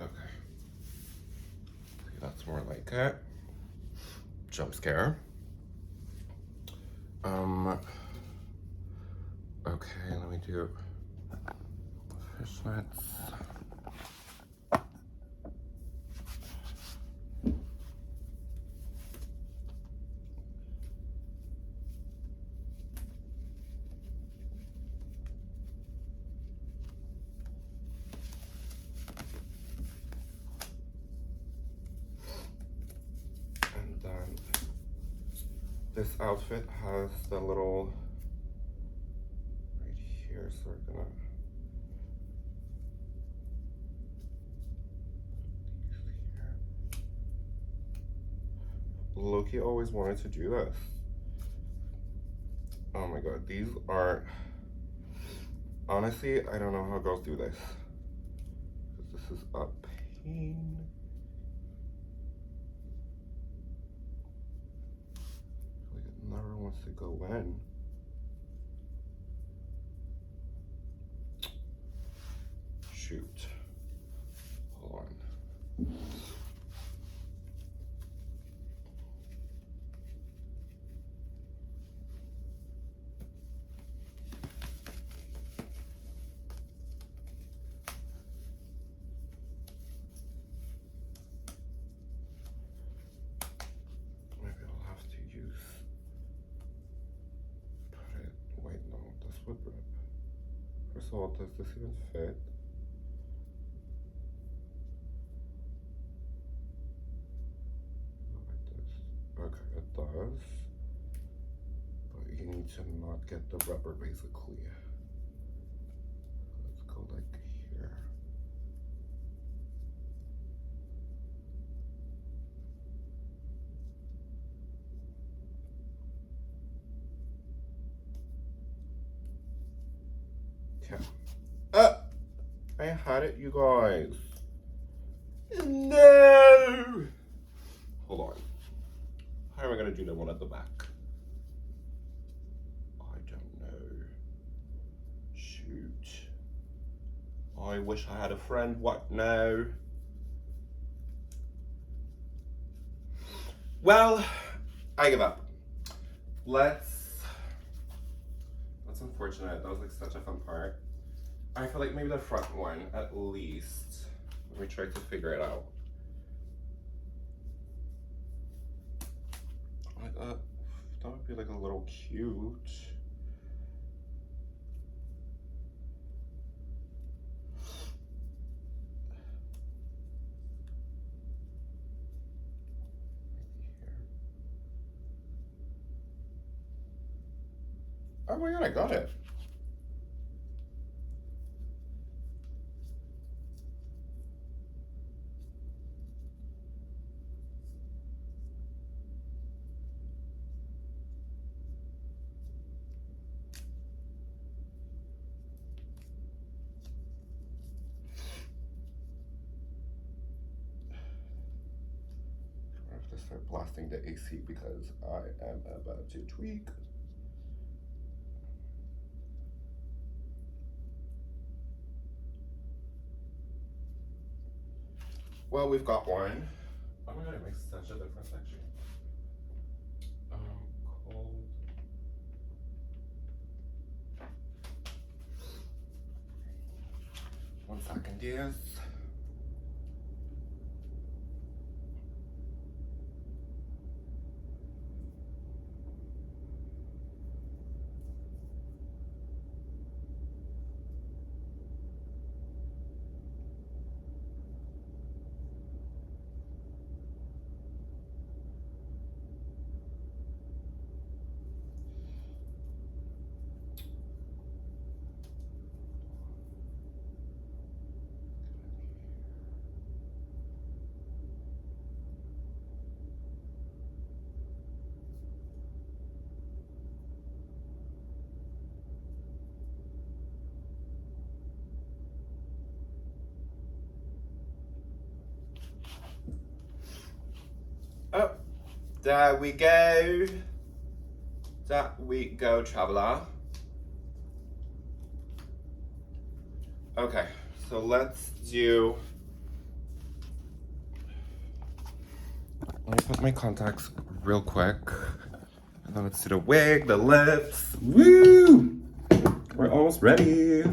Okay. That's more like it. Jump scare. Okay, let me do fishnets. And then this outfit has the little right here, so we're gonna Loki always wanted to do this. Oh my god, these are honestly, I don't know how girls do this. This is a pain. Like it never wants to go in. Shoot. Hold on. Maybe I'll have to use, put it, wait, no, this would rip. First of all, does this even fit? Okay, it does. But you need to not get the rubber basically. Let's go like here. Okay. I had it, you guys. No! Hold on. How am I gonna do the one at the back? I don't know. Shoot. I wish I had a friend. What now? Well, I give up. That's unfortunate. That was like such a fun part. I feel like maybe the front one at least. Let me try to figure it out. Like that would be like a little cute. Oh my god, I got it. I have to start blasting the AC because I am about to tweak. Well, we've got one. Oh my god, it makes such a difference actually. Cold. One second, yes. Oh, there we go. There we go, traveler. Okay, so let's do. Let me put my contacts real quick. And then let's do the wig, the lips. Woo! We're almost ready.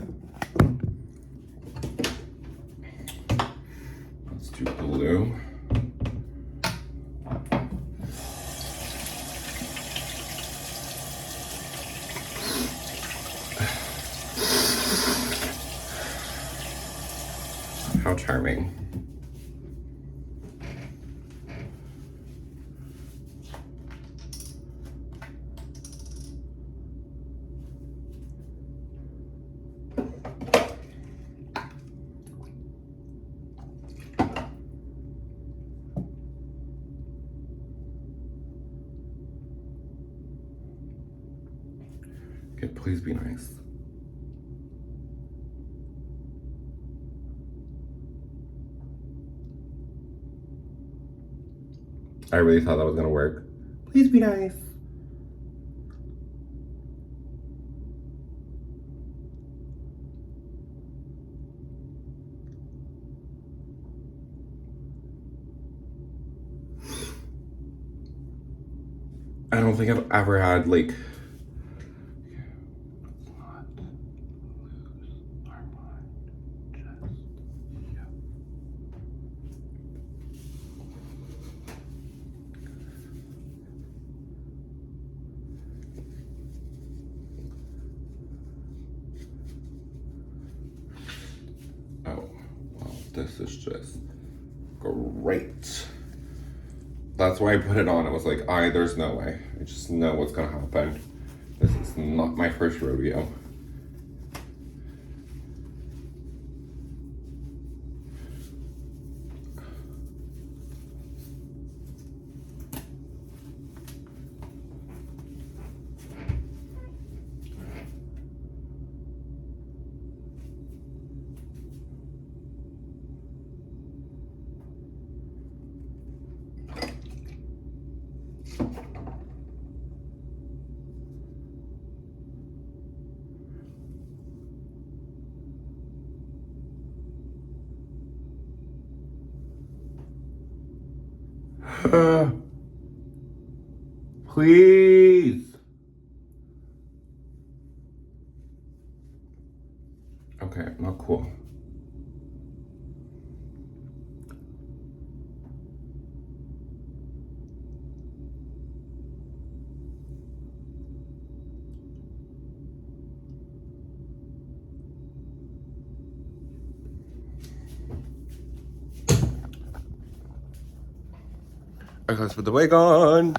Let's do blue. How charming. Okay, please be nice. I really thought that was gonna work. Please be nice. I don't think I've ever had like. Oh, well, this is just great. That's why I put it on. I was like, there's no way. I just know what's gonna happen. This is not my first rodeo. Please. Okay, not cool. Okay, let's put the wig on.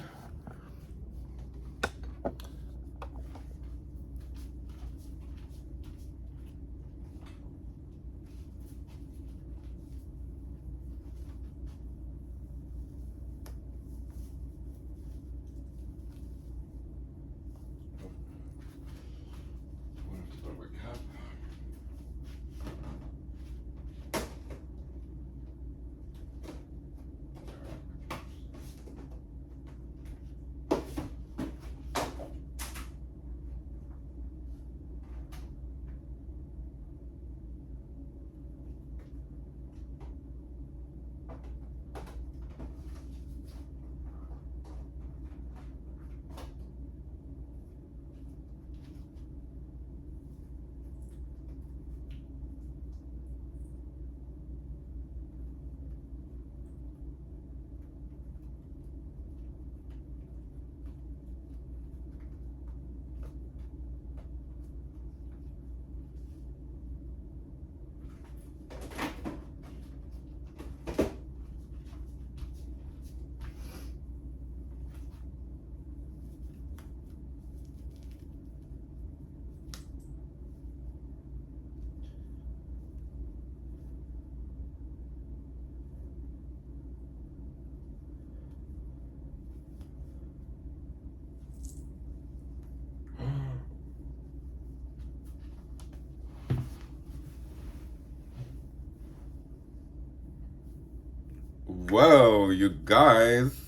Whoa, you guys.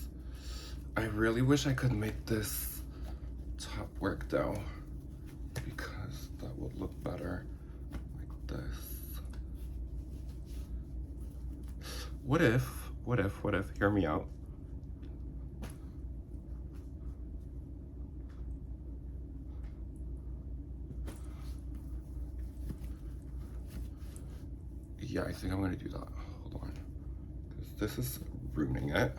I really wish I could make this top work though, because that would look better like this. What if, hear me out. Yeah, I think I'm gonna do that. Hold on, because this is ruining it.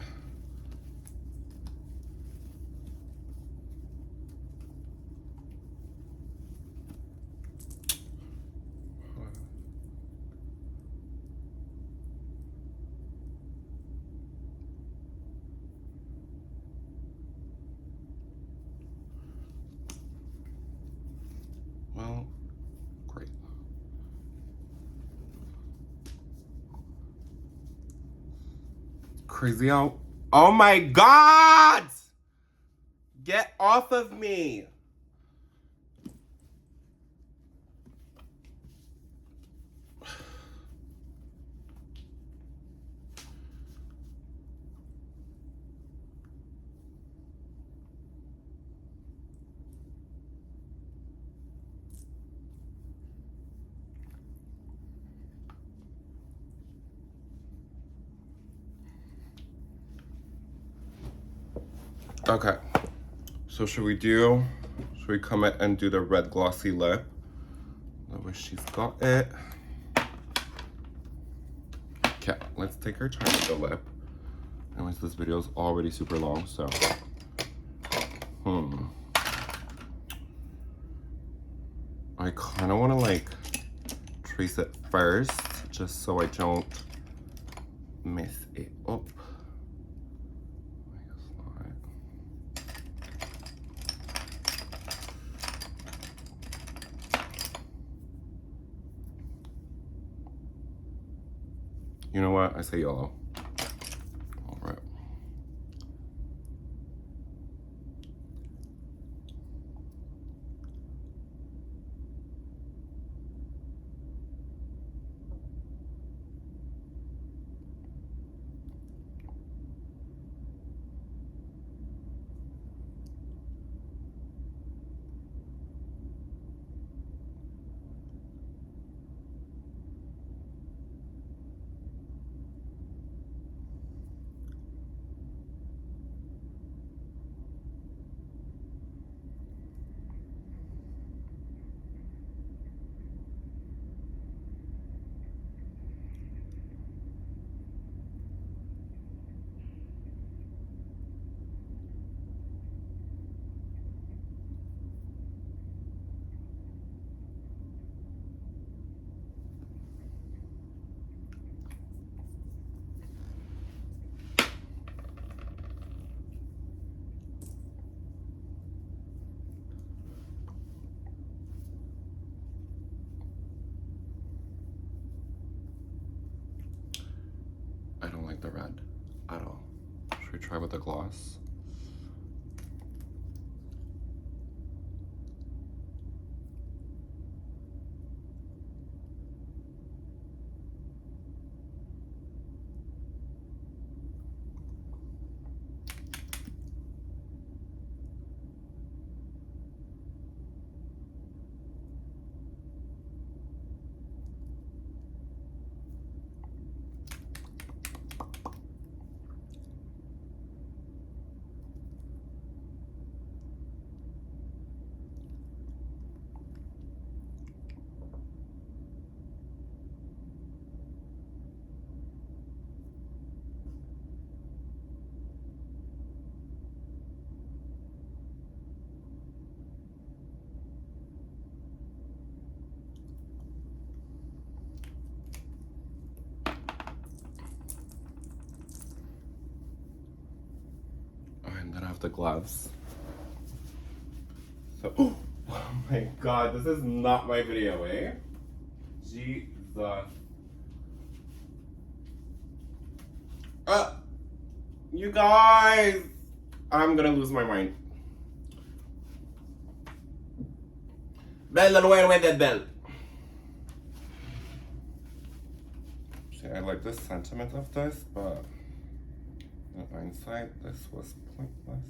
Well, great. Crazy out. Oh my God! Get off of me! Okay, so should we come in and do the red glossy lip? That way she's got it. Okay, let's take our time with the lip. Anyways, this video is already super long, so. I kind of want to like trace it first, just so I don't mess it up. You know what? I say yellow. All right. I don't like the red at all. Should we try with the gloss? And then I have the gloves. So, oh my God, this is not my video, eh? Jesus. You guys, I'm gonna lose my mind. Bell, where that bell? See, I like the sentiment of this, but In hindsight, this was pointless.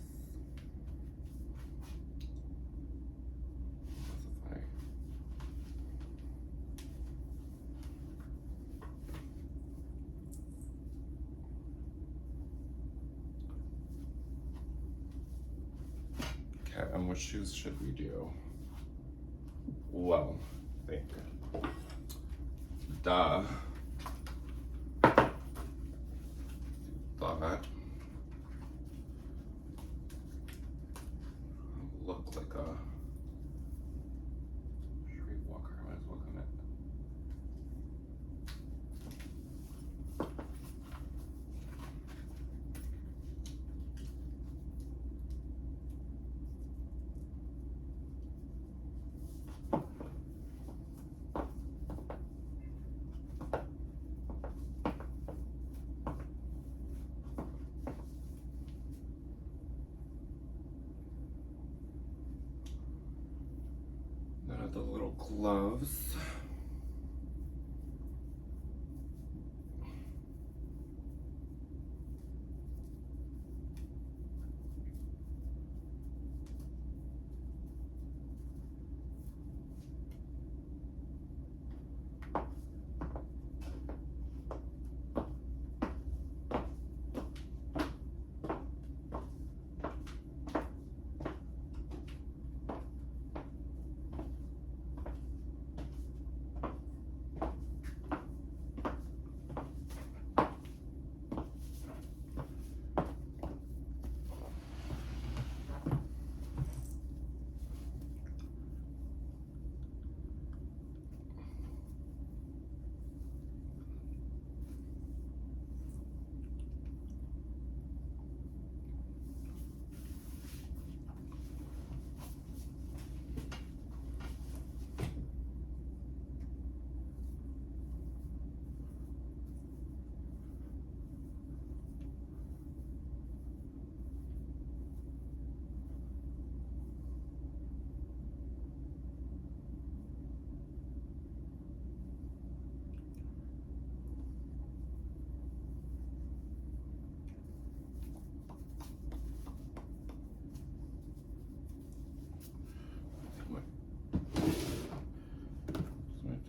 Okay, and what shoes should we do? Well, think. Duh. That look like a streetwalker. Might as well come in. Then the little gloves.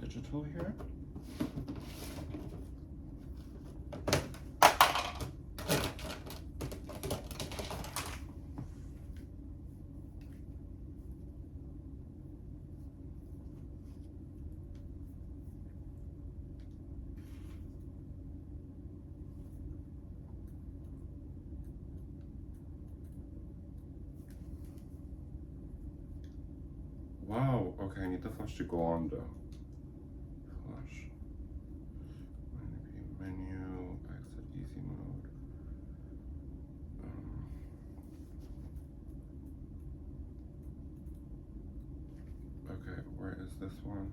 Digital here. Wow, okay, I need the flash to go on though. Flash. Menu, exit easy mode. Okay, where is this one?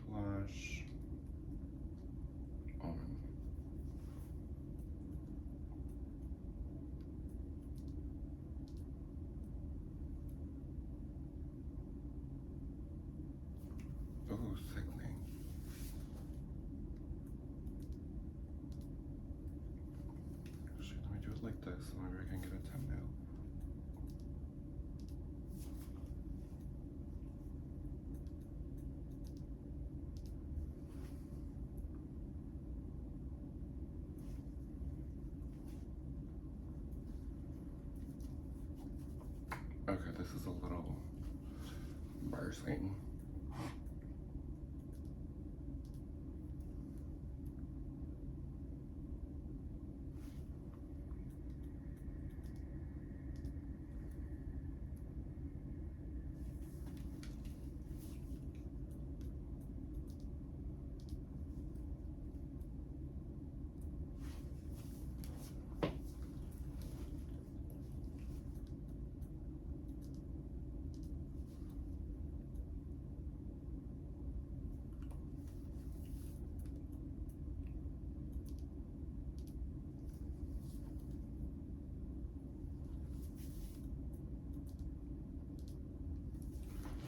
Flash. On. Oh, sickening. Actually, let me do it like this, so maybe I can get a thumbnail. Okay, this is a little embarrassing.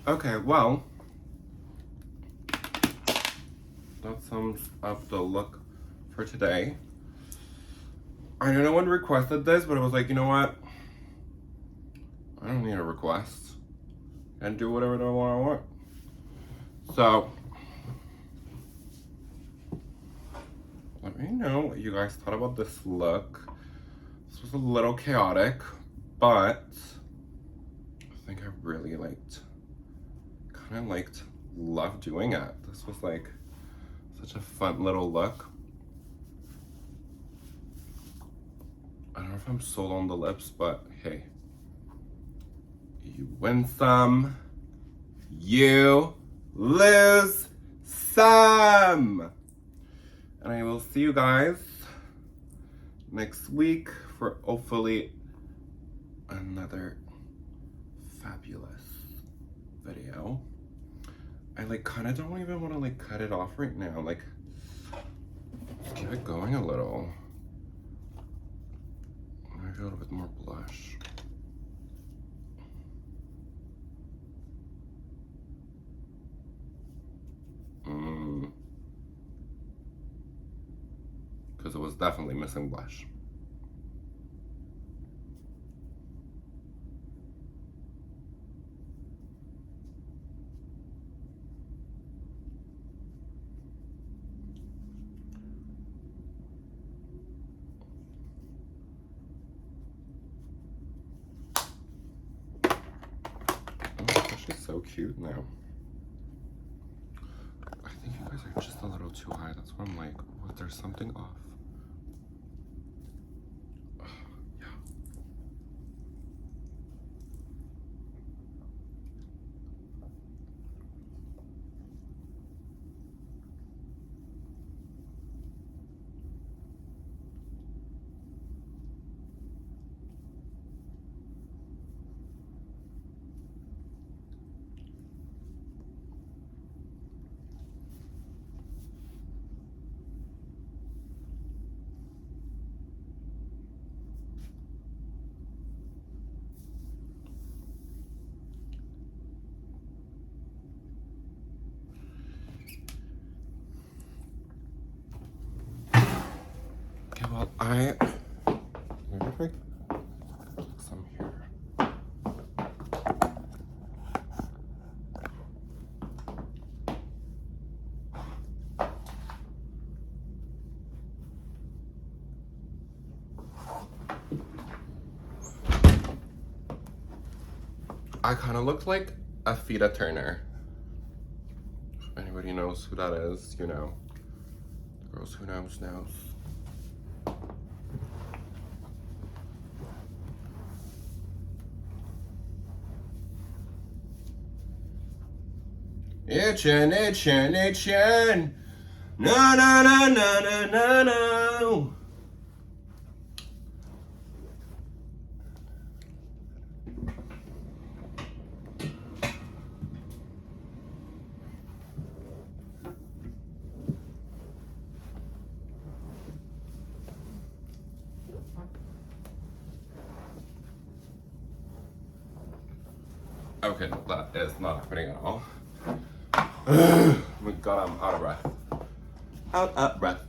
Okay, well, that sums up the look for today. I know no one requested this, but I was like, you know what? I don't need a request. And do whatever I want. So, let me know what you guys thought about this look. This was a little chaotic, but I think I really loved doing it. This was like such a fun little look. I don't know if I'm sold on the lips, but hey, you win some, you lose some. And I will see you guys next week for hopefully another fabulous video. I kind of don't even want to cut it off right now. Let's keep it going a little. Maybe a little bit more blush. Because it was definitely missing blush. She's so cute now. I think you guys are just a little too high. That's why I'm like, what, there's something off. Yeah. Okay, well, maybe if I put some here. I kind of looked like a Fita Turner. If anybody knows who that is, you know. The girls who knows. Itchin'. No. Okay, that is not happening at all. Oh my god, I'm out of breath. Out of breath.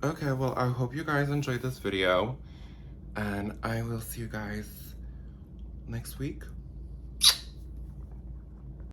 Okay, well, I hope you guys enjoyed this video, and I will see you guys next week.